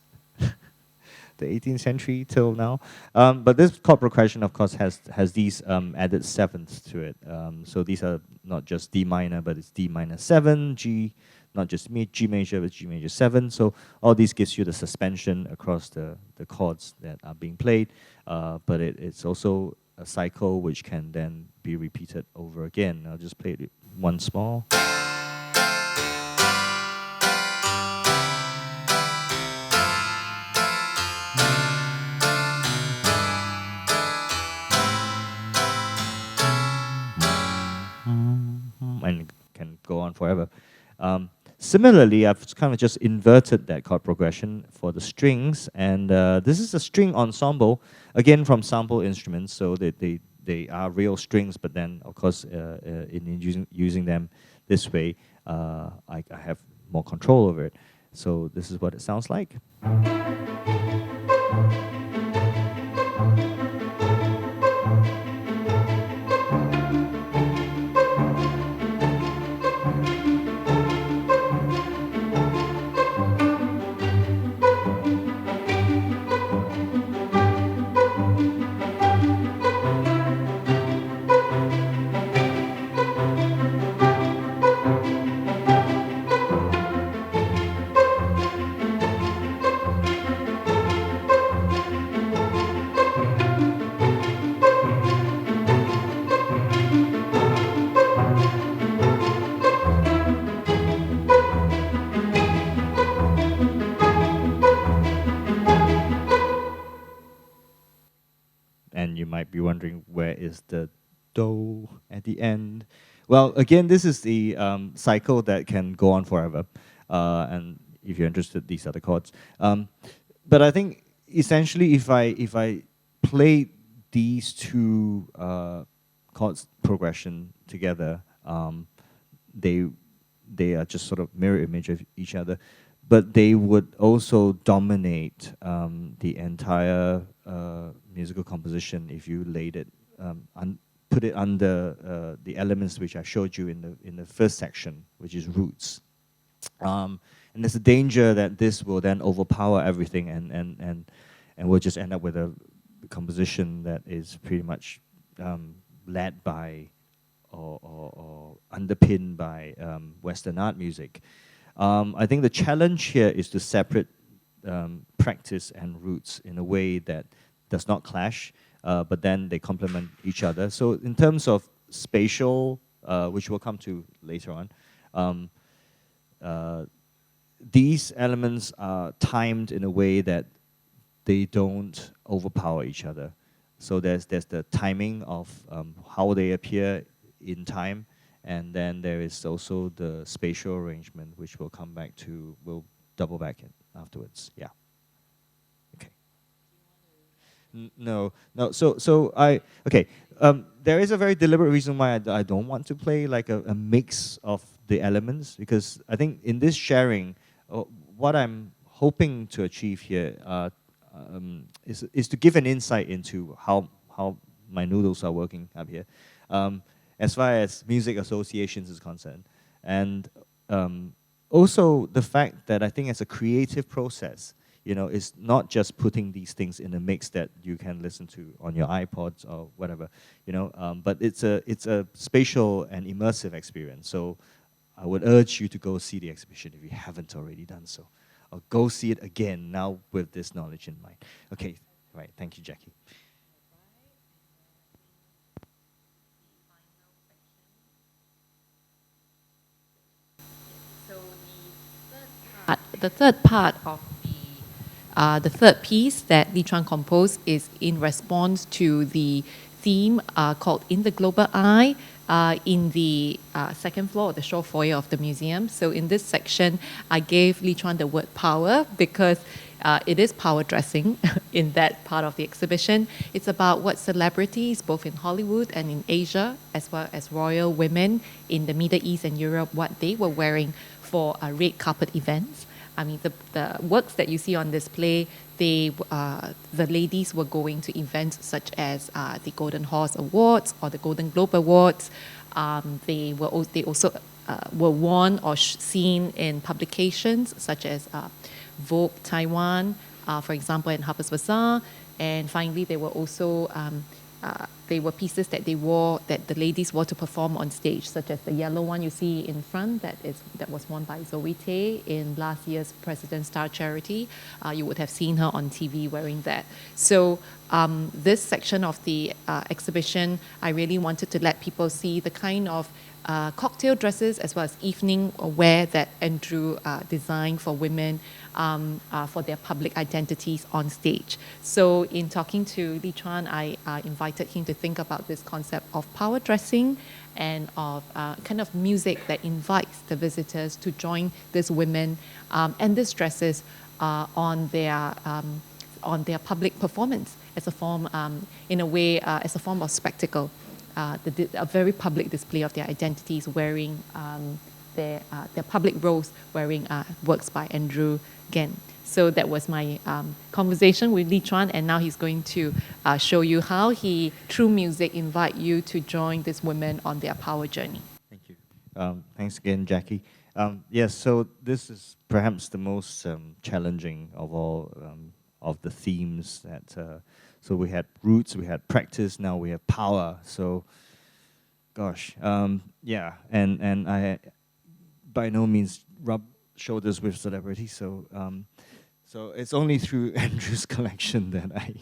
the 18th century till now. But this chord progression, of course, has these added sevenths to it. So these are not just D minor, but it's D minor 7, G, not just G major, but G major 7. So all these gives you the suspension across the chords that are being played. But it's also a cycle which can then be repeated over again. I'll just play it once more. And can go on forever. Similarly, I've kind of just inverted that chord progression for the strings, and this is a string ensemble, again from sample instruments, so they are real strings, but then, of course, in using them this way, I have more control over it. So this is what it sounds like. And you might be wondering, where is the do at the end? Well, again, this is the cycle that can go on forever. And if you're interested, these are the chords. But I think essentially, if I play these two chords progression together, they are just sort of mirror image of each other. But they would also dominate the entire musical composition if you laid it put it under the elements which I showed you in the first section, which is roots. And there's a danger that this will then overpower everything, and we'll just end up with a composition that is pretty much led by or underpinned by Western art music. I think the challenge here is to separate practice and roots in a way that does not clash, but then they complement each other. So in terms of spatial, which we'll come to later on, these elements are timed in a way that they don't overpower each other. So there's the timing of how they appear in time, and then there is also the spatial arrangement, which we'll come back to, we'll double back in afterwards. Yeah. Okay. No. So okay. There is a very deliberate reason why I don't want to play like a mix of the elements, because I think in this sharing, what I'm hoping to achieve here is to give an insight into how my noodles are working up here, as far as music associations is concerned, and also the fact that I think as a creative process, you know, it's not just putting these things in a mix that you can listen to on your iPods or whatever, you know, but it's a spatial and immersive experience. So I would urge you to go see the exhibition if you haven't already done so, or go see it again now with this knowledge in mind. Okay, right. Thank you, Jackie. The third part of the third piece that Li-Chuan composed is in response to the theme called In the Global Eye in the second floor of the show foyer of the museum. So in this section, I gave Li-Chuan the word power because it is power dressing in that part of the exhibition. It's about what celebrities, both in Hollywood and in Asia, as well as royal women in the Middle East and Europe, what they were wearing for red carpet events. I mean, the works that you see on display, the ladies were going to events such as the Golden Horse Awards or the Golden Globe Awards. They also were worn or seen in publications such as Vogue Taiwan, for example, in Harper's Bazaar. And finally, they were also they were pieces that they wore, that the ladies wore to perform on stage, such as the yellow one you see in front that was worn by Zoe Tay in last year's President's Star Charity. You would have seen her on TV wearing that. So this section of the exhibition, I really wanted to let people see the kind of cocktail dresses as well as evening wear that Andrew designed for women for their public identities on stage. So in talking to Li-Chuan, I invited him to think about this concept of power dressing and of kind of music that invites the visitors to join these women and these dresses on their public performance as a form, in a way, as a form of spectacle. A very public display of their identities, wearing their public roles, wearing works by Andrew Gen. So that was my conversation with Li-Chuan, and now he's going to show you how he, through music, invite you to join these women on their power journey. Thank you. Thanks again, Jackie. Yes, so this is perhaps the most challenging of all of the themes that. So we had roots, we had practice, now we have power. So, gosh, yeah, and I by no means rub shoulders with celebrities. So, so it's only through Andrew's collection that I,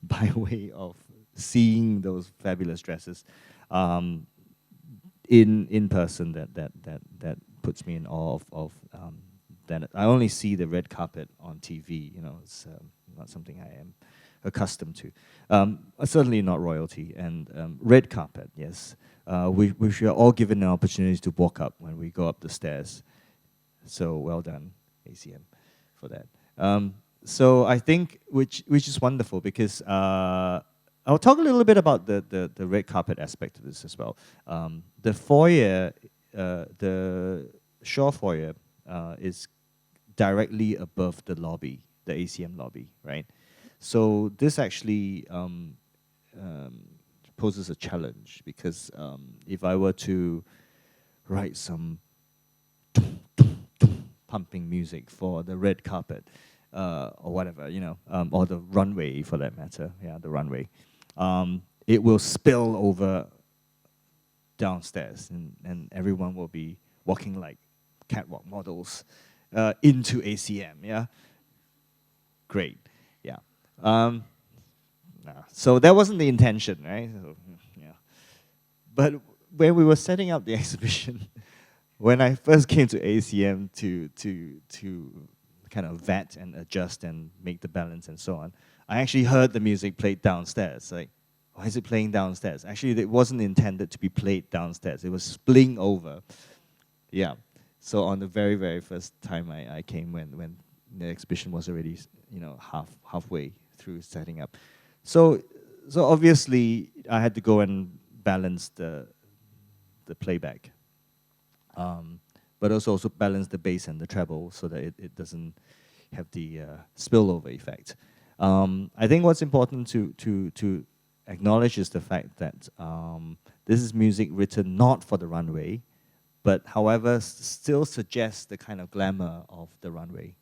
by way of seeing those fabulous dresses, in person, that puts me in awe of that. I only see the red carpet on TV. You know, it's not something I am accustomed to. Certainly not royalty. And red carpet, yes. We are all given an opportunity to walk up when we go up the stairs. So well done, ACM, for that. So I think, which is wonderful, because I'll talk a little bit about the red carpet aspect of this as well. The foyer, the shore foyer, is directly above the lobby, the ACM lobby, right? So this actually poses a challenge because if I were to write some pumping music for the red carpet or whatever, you know, or the runway for that matter, yeah, the runway, it will spill over downstairs, and everyone will be walking like catwalk models into ACM, yeah? Great, yeah. So that wasn't the intention, right? So, yeah. But when we were setting up the exhibition, when I first came to ACM to kind of vet and adjust and make the balance and so on, I actually heard the music played downstairs. Like, why is it playing downstairs? Actually, it wasn't intended to be played downstairs. It was spilling over. Yeah. So on the very, very first time I came, when the exhibition was already, you know, halfway through setting up, so obviously I had to go and balance the playback, but also balance the bass and the treble so that it doesn't have the spillover effect. I think what's important to acknowledge is the fact that this is music written not for the runway, but however still suggests the kind of glamour of the runway.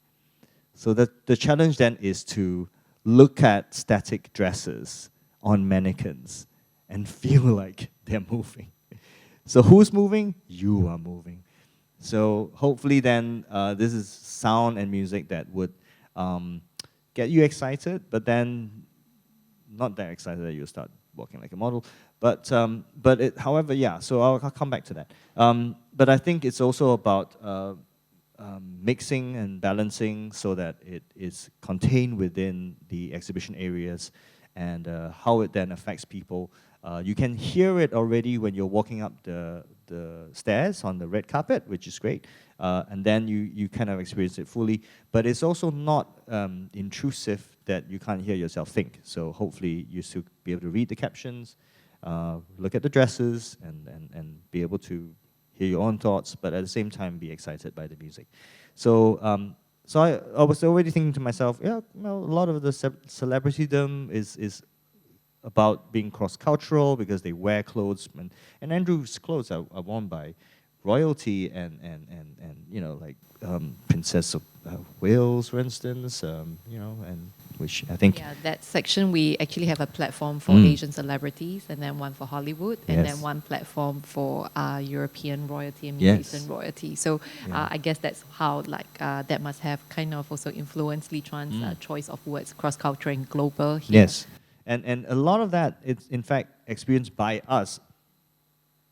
So the challenge then is to look at static dresses on mannequins and feel like they're moving. So who's moving? You are moving. So hopefully then this is sound and music that would get you excited, but then not that excited that you start walking like a model. But however, yeah, so I'll come back to that. But I think it's also about mixing and balancing so that it is contained within the exhibition areas and how it then affects people. You can hear it already when you're walking up the stairs on the red carpet, which is great. And then you kind of experience it fully. But it's also not intrusive that you can't hear yourself think. So hopefully you still be able to read the captions, look at the dresses, and be able to hear your own thoughts, but at the same time be excited by the music. So I was already thinking to myself, yeah, well, a lot of the celebritydom is about being cross-cultural because they wear clothes, and Andrew's clothes are worn by royalty and you know, like Princess of Wales, for instance, you know, and which I think... Yeah, that section we actually have a platform for Asian celebrities, and then one for Hollywood, and then one platform for European royalty and Middle Eastern royalty. So I guess that's how that must have kind of also influenced Li-Chuan's choice of words, cross-cultural and global here. Yes, and a lot of that is in fact experienced by us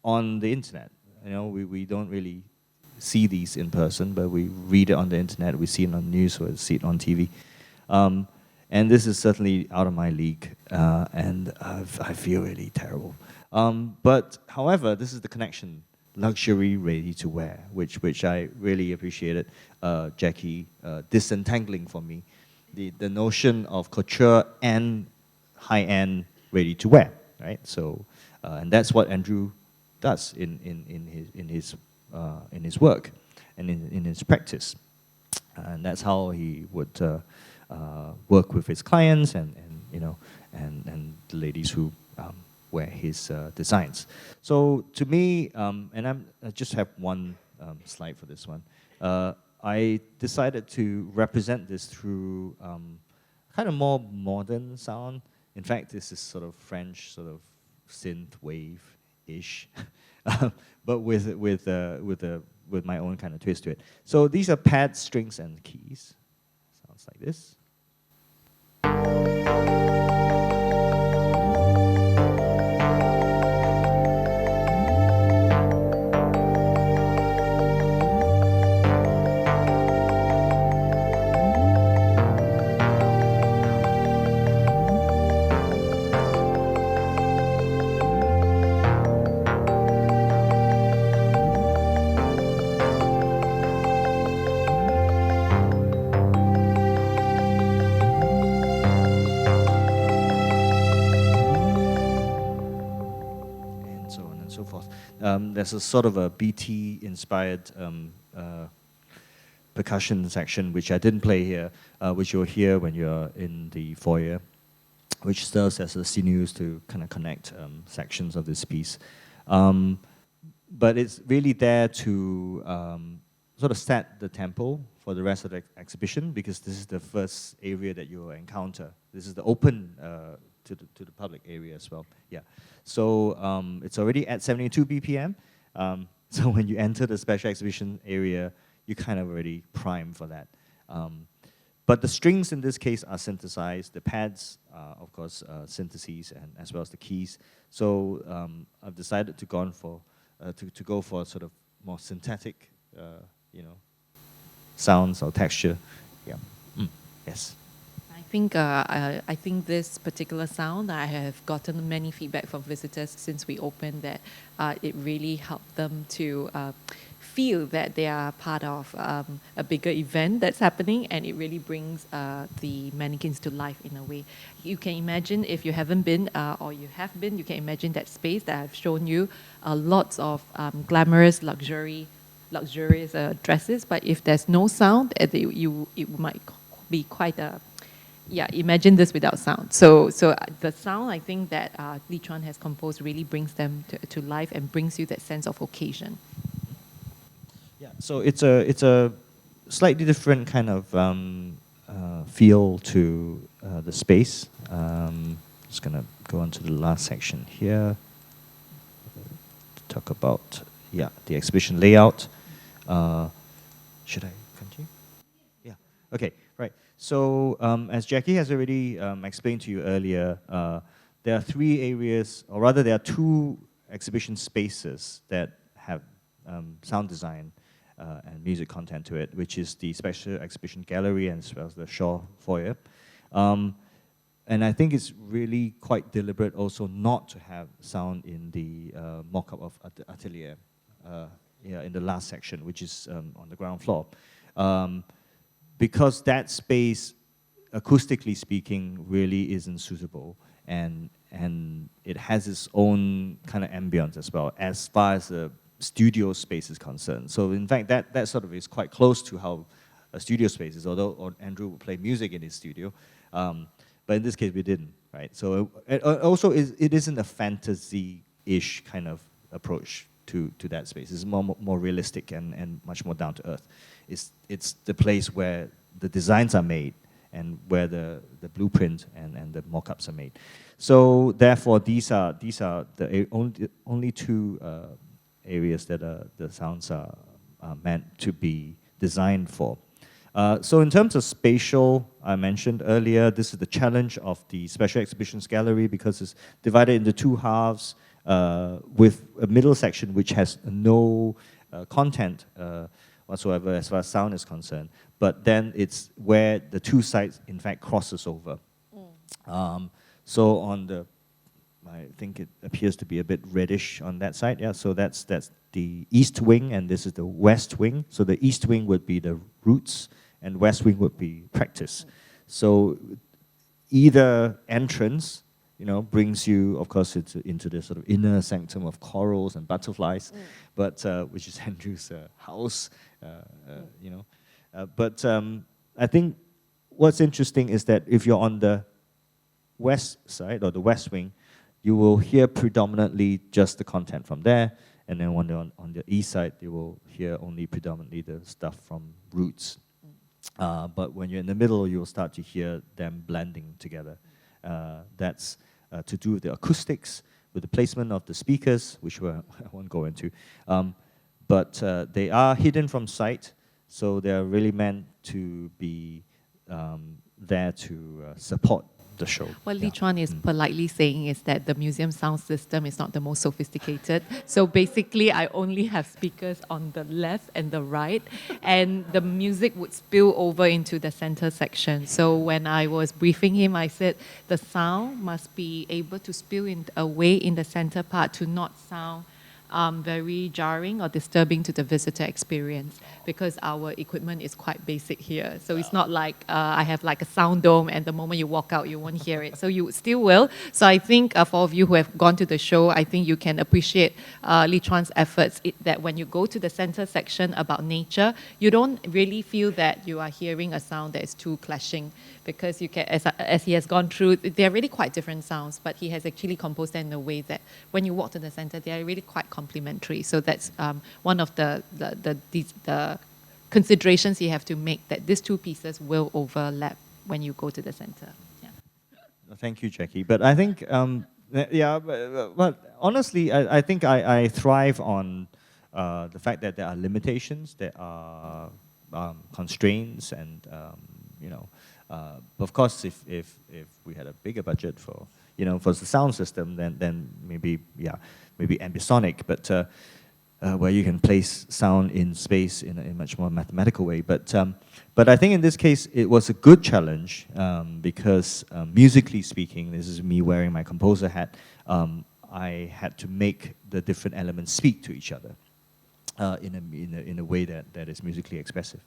on the internet. You know, we don't really see these in person, but we read it on the internet, we see it on the news, or see it on TV. And this is certainly out of my league, and I feel really terrible. But however, this is the connection, luxury ready to wear, which I really appreciated Jackie disentangling for me the notion of couture and high-end ready to wear, right? So, and that's what Andrew does in his work and in his practice, and that's how he would work with his clients and you know and the ladies who wear his designs. So to me, and I just have one slide for this one. I decided to represent this through kind of more modern sound. In fact, this is sort of French, sort of synth wave-ish, but with my own kind of twist to it. So these are pads, strings, and keys. Sounds like this. There's a sort of a BT-inspired percussion section, which I didn't play here, which you'll hear when you're in the foyer. which serves as the sinews to kind of connect sections of this piece. But it's really there to sort of set the tempo for the rest of the exhibition, because this is the first area that you'll encounter. This is the open to the public area as well. Yeah. So it's already at 72 BPM. So when you enter the special exhibition area, you kind of already prime for that. But the strings in this case are synthesized. The pads are, of course, syntheses, and as well as the keys. So I've decided to go for sort of more synthetic, you know, sounds or texture. Yeah. Yes. I think this particular sound, I have gotten many feedback from visitors since we opened that it really helped them to feel that they are part of a bigger event that's happening, and it really brings the mannequins to life in a way. You can imagine, if you haven't been or you have been, you can imagine that space that I've shown you, lots of glamorous, luxurious dresses, but if there's no sound, it might be quite a... Yeah, imagine this without sound. So the sound, I think that Li-Chuan has composed really brings them to life and brings you that sense of occasion. Yeah, so it's a slightly different kind of feel to the space. Just gonna go on to the last section here to talk about the exhibition layout. Should I continue? Yeah. Okay. Right. So as Jackie has already explained to you earlier, there are 3 areas, or rather there are 2 exhibition spaces that have sound design and music content to it, which is the Special Exhibition Gallery and as well as the Shaw Foyer. And I think it's really quite deliberate also not to have sound in the mock-up of the atelier in the last section, which is on the ground floor. Because that space, acoustically speaking, really isn't suitable, and it has its own kind of ambience as well, as far as the studio space is concerned. So in fact, that sort of is quite close to how a studio space is, although Andrew would play music in his studio. But in this case, we didn't, right? So also, it isn't a fantasy-ish kind of approach to that space. It's more realistic and much more down to earth. It's the place where the designs are made and where the blueprint and the mock-ups are made. So therefore, these are the only 2 areas that the sounds are meant to be designed for. So in terms of spatial, I mentioned earlier, this is the challenge of the Special Exhibitions Gallery, because it's divided into 2 halves with a middle section which has no content whatsoever as far as sound is concerned. But then it's where the 2 sides, in fact, crosses over. So on the, I think it appears to be a bit reddish on that side. Yeah, so that's the east wing, and this is the west wing. So the east wing would be the roots, and west wing would be practice. So either entrance, you know, brings you, of course, into the sort of inner sanctum of corals and butterflies, but which is Andrew's house, you know. But I think what's interesting is that if you're on the west side or the west wing, you will hear predominantly just the content from there, and then on the east side, you will hear only predominantly the stuff from roots. But when you're in the middle, you'll start to hear them blending together. That's to do with the acoustics, with the placement of the speakers, which I won't go into. But they are hidden from sight, so they are really meant to be there to support the show. What Li-Chuan is politely saying is that the museum sound system is not the most sophisticated. So basically, I only have speakers on the left and the right, and the music would spill over into the center section. So when I was briefing him, I said the sound must be able to spill away in the center part to not sound very jarring or disturbing to the visitor experience because our equipment is quite basic here. So it's not like I have like a sound dome and the moment you walk out, you won't hear it. So you still will. So I think for all of you who have gone to the show, I think you can appreciate Li-Chuan's efforts that when you go to the center section about nature, you don't really feel that you are hearing a sound that is too clashing because you can, as he has gone through, they're really quite different sounds, but he has actually composed them in a way that when you walk to the center, they are really quite complementary. So that's one of the considerations you have to make, that these two pieces will overlap when you go to the center. Yeah. Thank you, Jackie. But I think, yeah, but honestly, I think I thrive on the fact that there are limitations, there are constraints, and you know, of course, if we had a bigger budget for for the sound system, then maybe ambisonic, but where you can place sound in space in a much more mathematical way. But I think in this case it was a good challenge because musically speaking, this is me wearing my composer hat. I had to make the different elements speak to each other in a way that is musically expressive.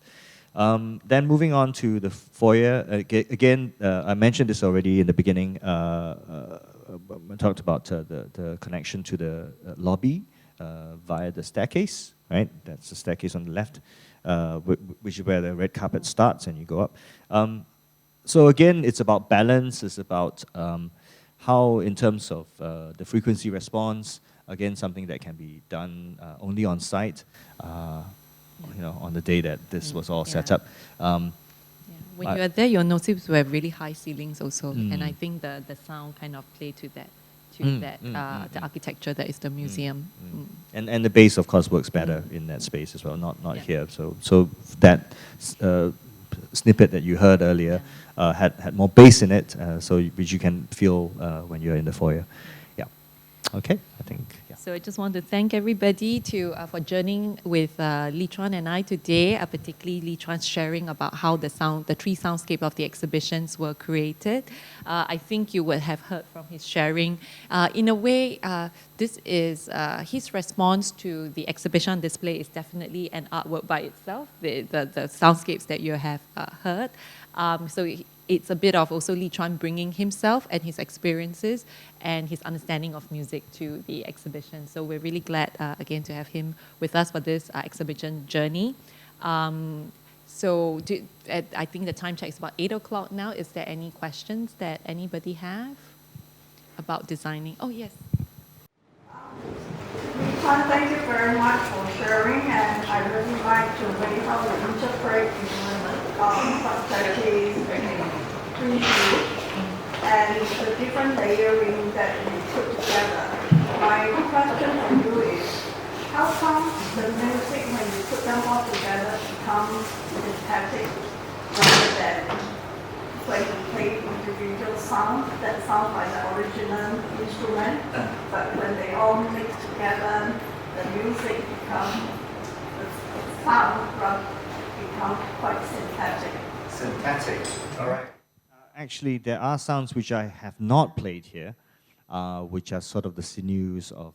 Then moving on to the foyer, again, I mentioned this already in the beginning. I talked about the connection to the lobby via the staircase, right? That's the staircase on the left, which is where the red carpet starts and you go up. So again, it's about balance, it's about how in terms of the frequency response, again, something that can be done only on site, on the day that this was all set up. When you are there, you'll notice we have really high ceilings also, and I think the sound kind of play to that, the architecture that is the museum. And the bass, of course, works better in that space as well, not here. So that snippet that you heard earlier had more bass in it, which you can feel when you're in the foyer. Yeah. Okay, I think. Yeah. So I just want to thank everybody for journeying with Li-Chuan and I today, particularly Li-Chuan's sharing about how the three soundscape of the exhibitions were created. I think you would have heard from his sharing. In a way, this is his response to the exhibition display is definitely an artwork by itself, the soundscapes that you have heard. So it's a bit of also Li-Chuan bringing himself and his experiences and his understanding of music to the exhibition. So we're really glad, again, to have him with us for this exhibition journey. So I think the time check is about 8 o'clock now. Is there any questions that anybody have about designing? Oh, yes. Thank you very much for sharing, and I really like the way how you interpret Jackie's preview and the different layering that you put together. My question for you is, how come the music, when you put them all together, becomes synthetic rather than when you play individual sound that sounds like the original instrument, but when they all mix together, the music becomes, the sound becomes quite synthetic. Synthetic, all right. Actually, there are sounds which I have not played here, which are sort of the sinews of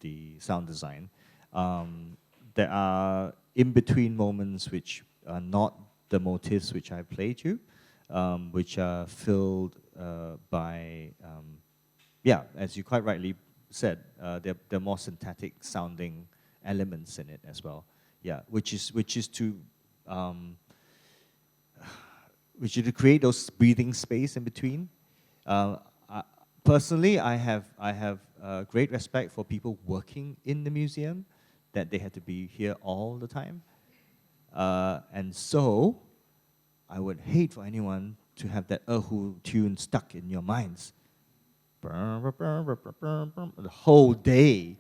the sound design. There are in-between moments which are not the motifs which I played you, which are filled by, as you quite rightly said, they're more synthetic sounding elements in it as well. Yeah, which is to create those breathing space in between. Personally, I have great respect for people working in the museum, that they had to be here all the time, and so I would hate for anyone to have that erhu tune stuck in your minds. The whole day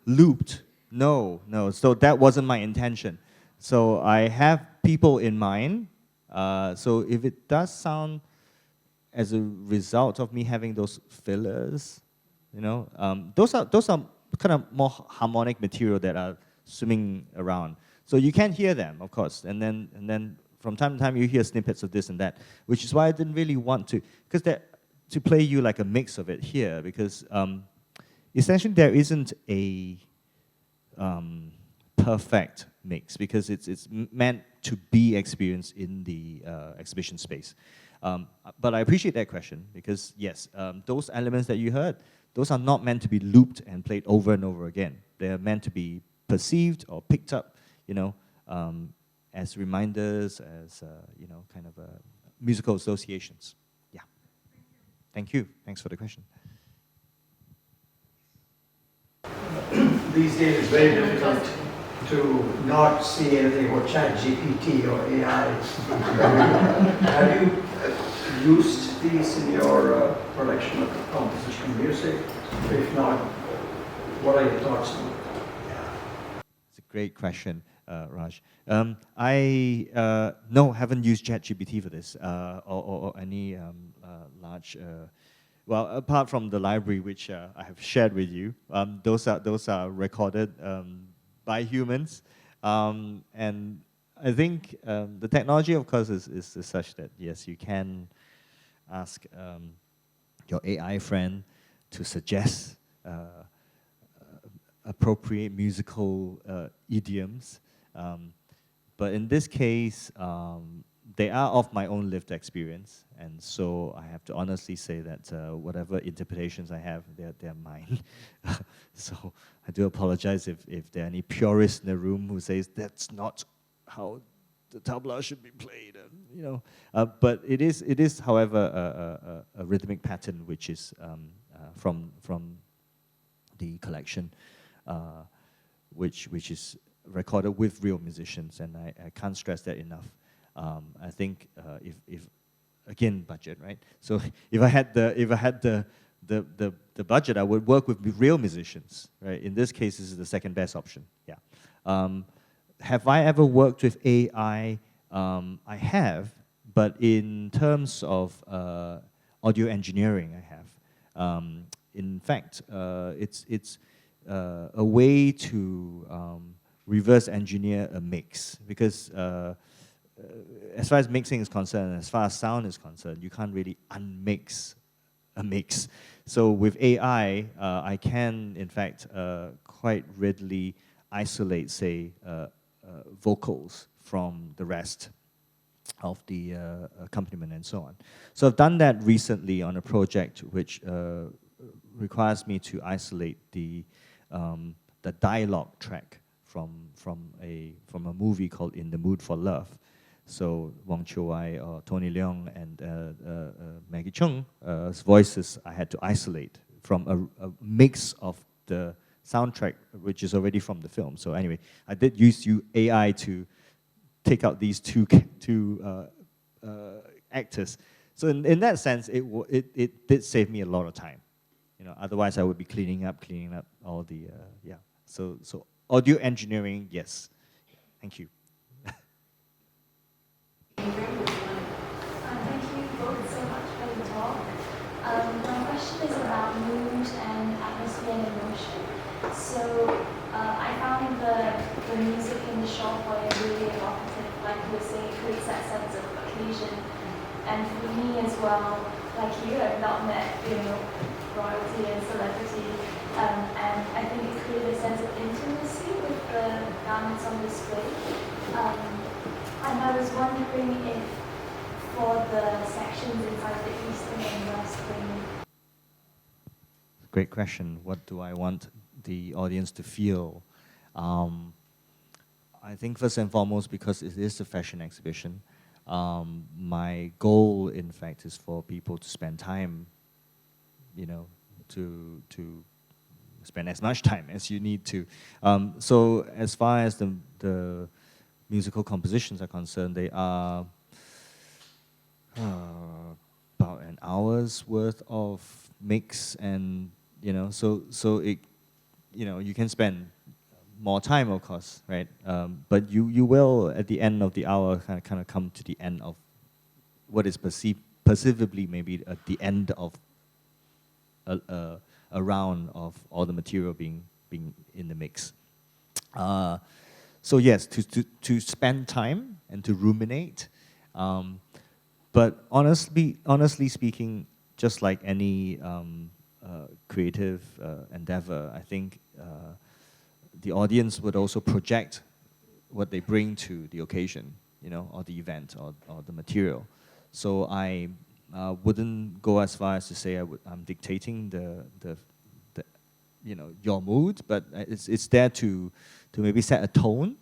looped. No. So that wasn't my intention. So I have people in mind. So if it does sound as a result of me having those fillers, those are kind of more harmonic material that are swimming around. So you can hear them, of course, and then from time to time you hear snippets of this and that, which is why I didn't really want to play you like a mix of it here, because essentially there isn't a perfect mix because it's meant to be experienced in the exhibition space. But I appreciate that question because yes, those elements that you heard, those are not meant to be looped and played over and over again. They're meant to be perceived or picked up, you know, as reminders, as you know, kind of musical associations. Yeah. Thank you. Thanks for the question. These days it's very difficult to not see anything about ChatGPT or AI. Have you used these in your production of composition music? If not, what are your thoughts on it? It's a great question, Raj. I haven't used ChatGPT for this or any large. Well, apart from the library, which I have shared with you, those are recorded by humans, and I think the technology, of course, is such that yes, you can ask your AI friend to suggest appropriate musical idioms, but in this case, they are of my own lived experience, and so I have to honestly say that whatever interpretations I have, they're mine. So I do apologize if there are any purists in the room who says that's not how the tabla should be played, you know. But it is, however, a rhythmic pattern which is from the collection, which is recorded with real musicians, and I can't stress that enough. I think if again budget, right? So if I had the budget, I would work with real musicians, right? In this case, this is the second best option. Yeah. Have I ever worked with AI? I have, but in terms of audio engineering, I have. In fact, it's a way to reverse engineer a mix because. As far as mixing is concerned, as far as sound is concerned, you can't really unmix a mix. So with AI, I can, in fact, quite readily isolate, say, vocals from the rest of the accompaniment and so on. So I've done that recently on a project which requires me to isolate the dialogue track from a movie called In the Mood for Love. So Wong Chiu-wai, Tony Leung, and Maggie Cheung's voices I had to isolate from a mix of the soundtrack, which is already from the film. So anyway, I did use AI to take out these two actors. So in that sense, it did save me a lot of time. You know, otherwise I would be cleaning up all the yeah. So audio engineering, yes. Thank you. Thank you both so much for the talk. My question is about mood and atmosphere and emotion. So I found the music in the shop really evocative, like you were saying, it creates that sense of occasion. And for me as well, like you, I've not met, royalty and celebrity, and I think it created a sense of intimacy with the garments on display. And I was wondering if for the sections inside the Eastern and West Wing. Great question. What do I want the audience to feel? I think first and foremost, because it is a fashion exhibition, my goal, in fact, is for people to spend time, to spend as much time as you need to. So as far as the musical compositions are concerned, they are about an hour's worth of mix, and so it, you can spend more time, of course, right? But you will at the end of the hour kind of come to the end of what is perceivably maybe at the end of a round of all the material being in the mix. So yes, to spend time and to ruminate, but honestly speaking, just like any creative endeavor, I think the audience would also project what they bring to the occasion, you know, or the event, or the material. So I wouldn't go as far as to say I'm dictating the you know, your mood, but it's there to maybe set a tone.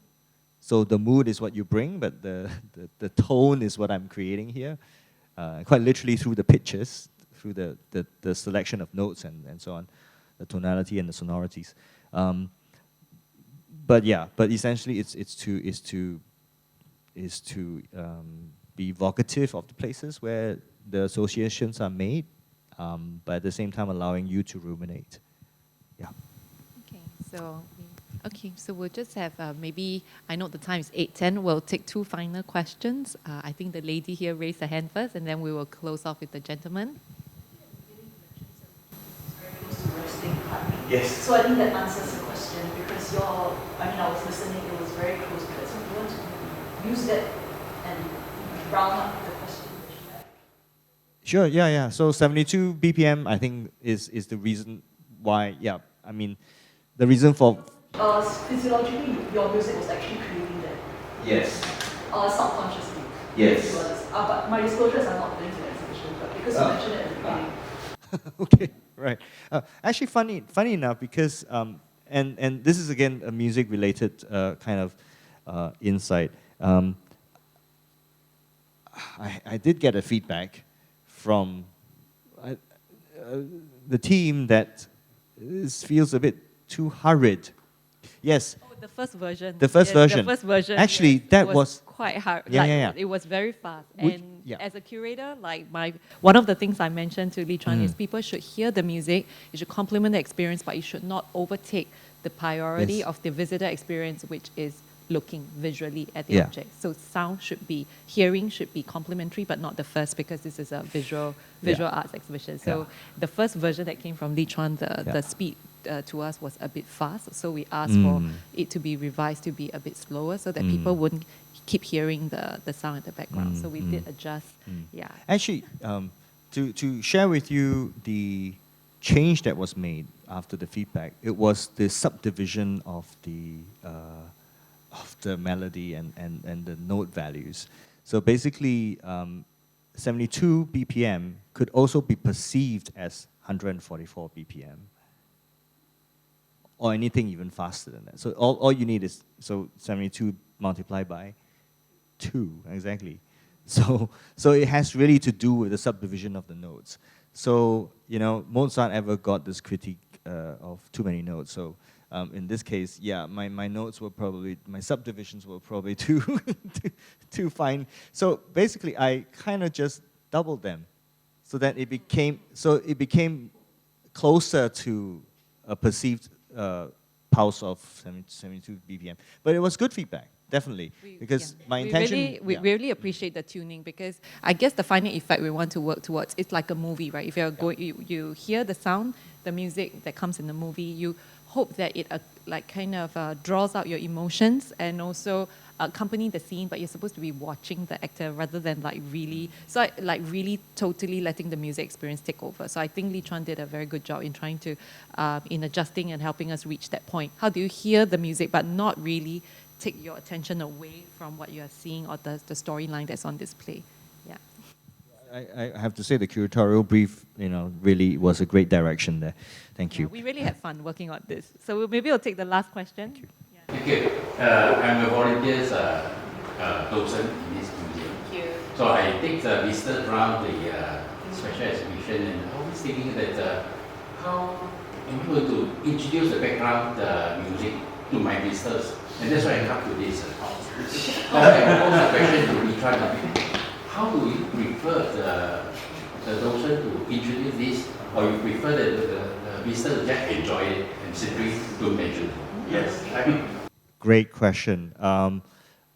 So the mood is what you bring, but the tone is what I'm creating here, quite literally through the pitches, through the selection of notes and so on, the tonality and the sonorities. But yeah, but essentially it's to be evocative of the places where the associations are made, but at the same time allowing you to ruminate. Yeah. Okay, so we'll just have maybe, I know the time is 8:10, we'll take two final questions. I think the lady here raised her hand first, and then we will close off with the gentleman. Yes. So I think that answers the question, because I was listening, it was very close to that. So you want to use that and round up the question that you had. Sure, yeah. So 72 BPM, I think, is the reason why, yeah, I mean, the reason for... Physiologically, your music was actually creating that. Yes. Subconsciously. Yes. But my disclosures are not linked to the exhibition, but because you mentioned it at the beginning. Okay, right. Actually, funny enough, because and this is again a music-related kind of insight. I did get a feedback from the team that this feels a bit too hurried. Yes. Oh, the first version. The first version. The first version. Actually, yes, that was quite hard. Yeah. It was very fast. Which, and as a curator, one of the things I mentioned to Li-Chuan is people should hear the music, it should complement the experience, but it should not overtake the priority of the visitor experience, which is looking visually at the object. So hearing should be complementary, but not the first, because this is a visual arts exhibition. So the first version that came from Li-Chuan, the speed to us was a bit fast. So we asked for it to be revised to be a bit slower, so that people wouldn't keep hearing the sound in the background. So we did adjust. Yeah. Actually, to share with you the change that was made after the feedback, it was the subdivision of the melody and the note values. So basically, 72 BPM could also be perceived as 144 BPM, or anything even faster than that. So all you need is 72 multiplied by 2, exactly. So it has really to do with the subdivision of the notes. So, you know, Mozart ever got this critique of too many notes. So in this case, yeah, my notes were probably, my subdivisions were probably too fine. So basically, I kind of just doubled them, so that it became closer to a perceived pulse of 72 BPM. But it was good feedback, definitely, because my intention... We really appreciate the tuning, because I guess the final effect we want to work towards, it's like a movie, right? If you're going, you hear the sound, the music that comes in the movie, you hope that it draws out your emotions and also accompany the scene, but you're supposed to be watching the actor rather than really totally letting the music experience take over. So I think Li-Chuan did a very good job in trying to, in adjusting and helping us reach that point. How do you hear the music but not really take your attention away from what you are seeing or the storyline that's on display? Yeah. I have to say the curatorial brief, really was a great direction there. Thank you. We really had fun working on this. So maybe we'll take the last question. Thank you. Thank you. I'm a volunteer docent in this museum. Thank you. So I take the visitors around the special exhibition and always thinking that how am I going to introduce the background music to my visitors? And that's why I come to this talk. Now I pose a question to Li-Chuan. How do you prefer the docent to introduce this, or you prefer that the visitor just enjoy it and simply don't mention? Yes. Great question.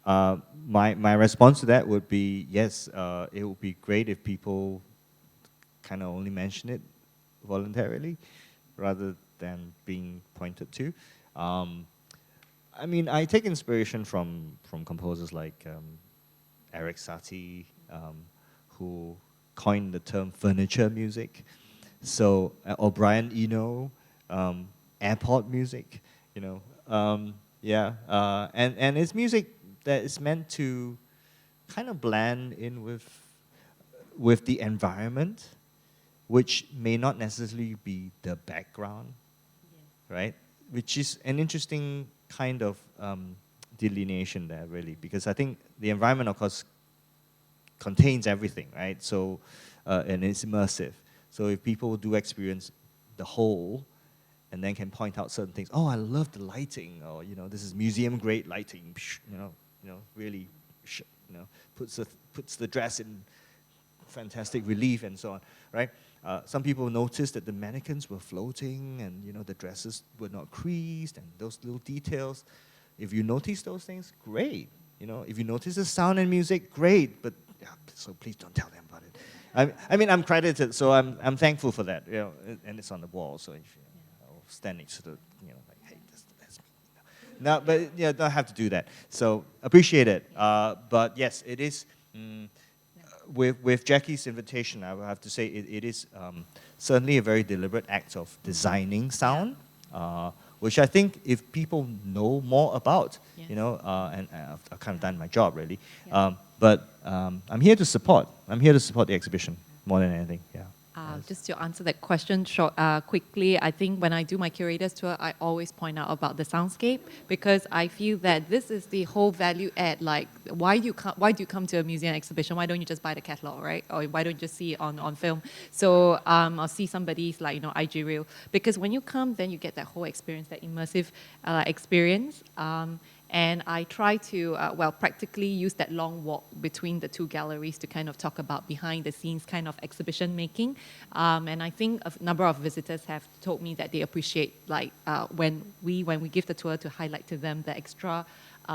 My response to that would be yes. It would be great if people kind of only mention it voluntarily, rather than being pointed to. I mean, I take inspiration from composers like Eric Satie, who coined the term furniture music. So, or Brian Eno, airport music, you know. Yeah, and it's music that is meant to kind of blend in with the environment, which may not necessarily be the background, right? Which is an interesting kind of delineation there, really, because I think the environment, of course, contains everything, right? So, and it's immersive. So if people do experience the whole, and then can point out certain things. Oh, I love the lighting, or you know, this is museum-grade lighting. You know, really, you know, puts the dress in fantastic relief and so on, right? Some people noticed that the mannequins were floating, and you know, the dresses were not creased, and those little details. If you notice those things, great. You know, if you notice the sound and music, great. But yeah, so please don't tell them about it. I mean, I'm credited, so I'm thankful for that. You know, and it's on the wall, so if I'll stand next to the, you know, like, hey, that's me. No, but yeah, don't have to do that. So appreciate it. But yes, it is. With Jackie's invitation, I will have to say it is certainly a very deliberate act of designing sound, which I think if people know more about, you know, and I've kind of done my job really, but I'm here to support. I'm here to support the exhibition more than anything. Yeah. Just to answer that question quickly, I think when I do my curator's tour, I always point out about the soundscape, because I feel that this is the whole value add. Like, why do you come to a museum exhibition? Why don't you just buy the catalog, right? Or why don't you just see it on film? So I'll see somebody's like, you know, IG reel. Because when you come, then you get that whole experience, that immersive experience. And I try to, practically use that long walk between the two galleries to kind of talk about behind the scenes kind of exhibition making. And I think a number of visitors have told me that they appreciate, like, when we give the tour, to highlight to them the extra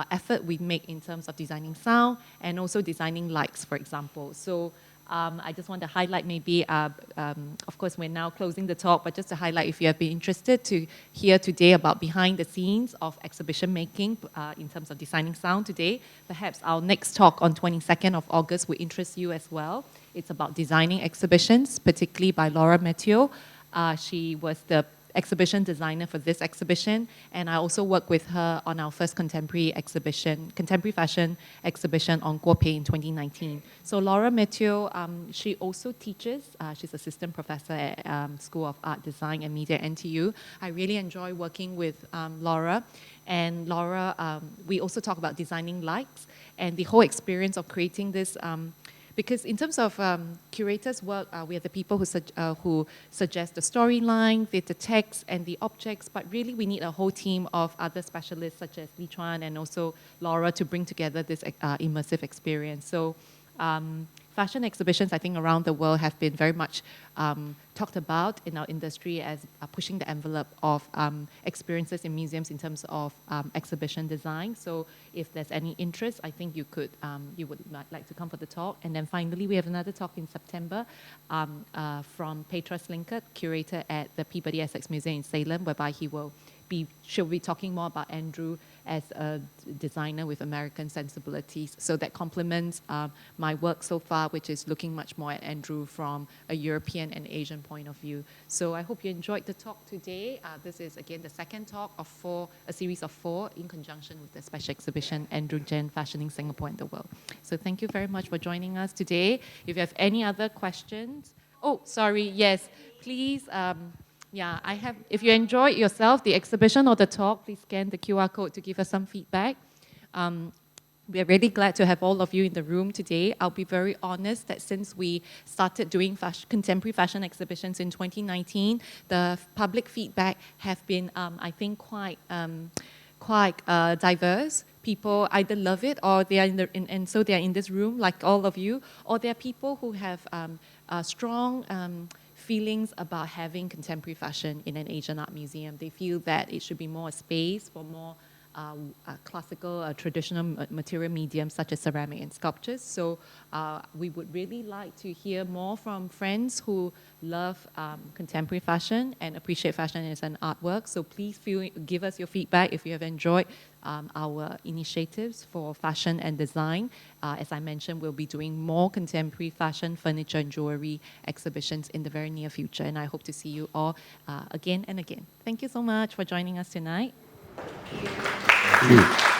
effort we make in terms of designing sound and also designing lights, for example. So I just want to highlight maybe, of course, we're now closing the talk, but just to highlight, if you have been interested to hear today about behind the scenes of exhibition making in terms of designing sound today, perhaps our next talk on 22nd of August will interest you as well. It's about designing exhibitions, particularly by Laura Mathieu. She was the exhibition designer for this exhibition, and I also worked with her on our first contemporary fashion exhibition on Guopei in 2019. So Laura Mathieu, she also teaches. She's assistant professor at School of Art, Design and Media, NTU. I really enjoy working with Laura. And Laura, we also talk about designing lights and the whole experience of creating this. Because in terms of curators' work, we are the people who suggest the storyline, the text, and the objects, but really we need a whole team of other specialists such as Li-Chuan and also Laura to bring together this immersive experience. So fashion exhibitions, I think, around the world have been very much talked about in our industry as pushing the envelope of experiences in museums in terms of exhibition design. So if there's any interest, I think you would like to come for the talk. And then finally, we have another talk in September from Petra Slinkert, curator at the Peabody Essex Museum in Salem, whereby she'll be talking more about Andrew as a designer with American sensibilities. So that complements my work so far, which is looking much more at Andrew from a European and Asian point of view. So I hope you enjoyed the talk today. This is, again, the second talk of a series of 4 in conjunction with the special exhibition, Andrew Jen, Fashioning Singapore and the World. So thank you very much for joining us today. If you have any other questions, oh, sorry, yes, please, if you enjoyed yourself, the exhibition or the talk, please scan the QR code to give us some feedback. We are really glad to have all of you in the room today. I'll be very honest that since we started doing contemporary fashion exhibitions in 2019, the public feedback have been, I think, quite diverse. People either love it, or they are and so they are in this room, like all of you, or there are people who have strong feelings about having contemporary fashion in an Asian art museum. They feel that it should be more a space for more classical, traditional material mediums such as ceramic and sculptures. So we would really like to hear more from friends who love contemporary fashion and appreciate fashion as an artwork. So please give us your feedback if you have enjoyed our initiatives for fashion and design. As I mentioned, we'll be doing more contemporary fashion, furniture, and jewelry exhibitions in the very near future. And I hope to see you all again and again. Thank you so much for joining us tonight. Thank you.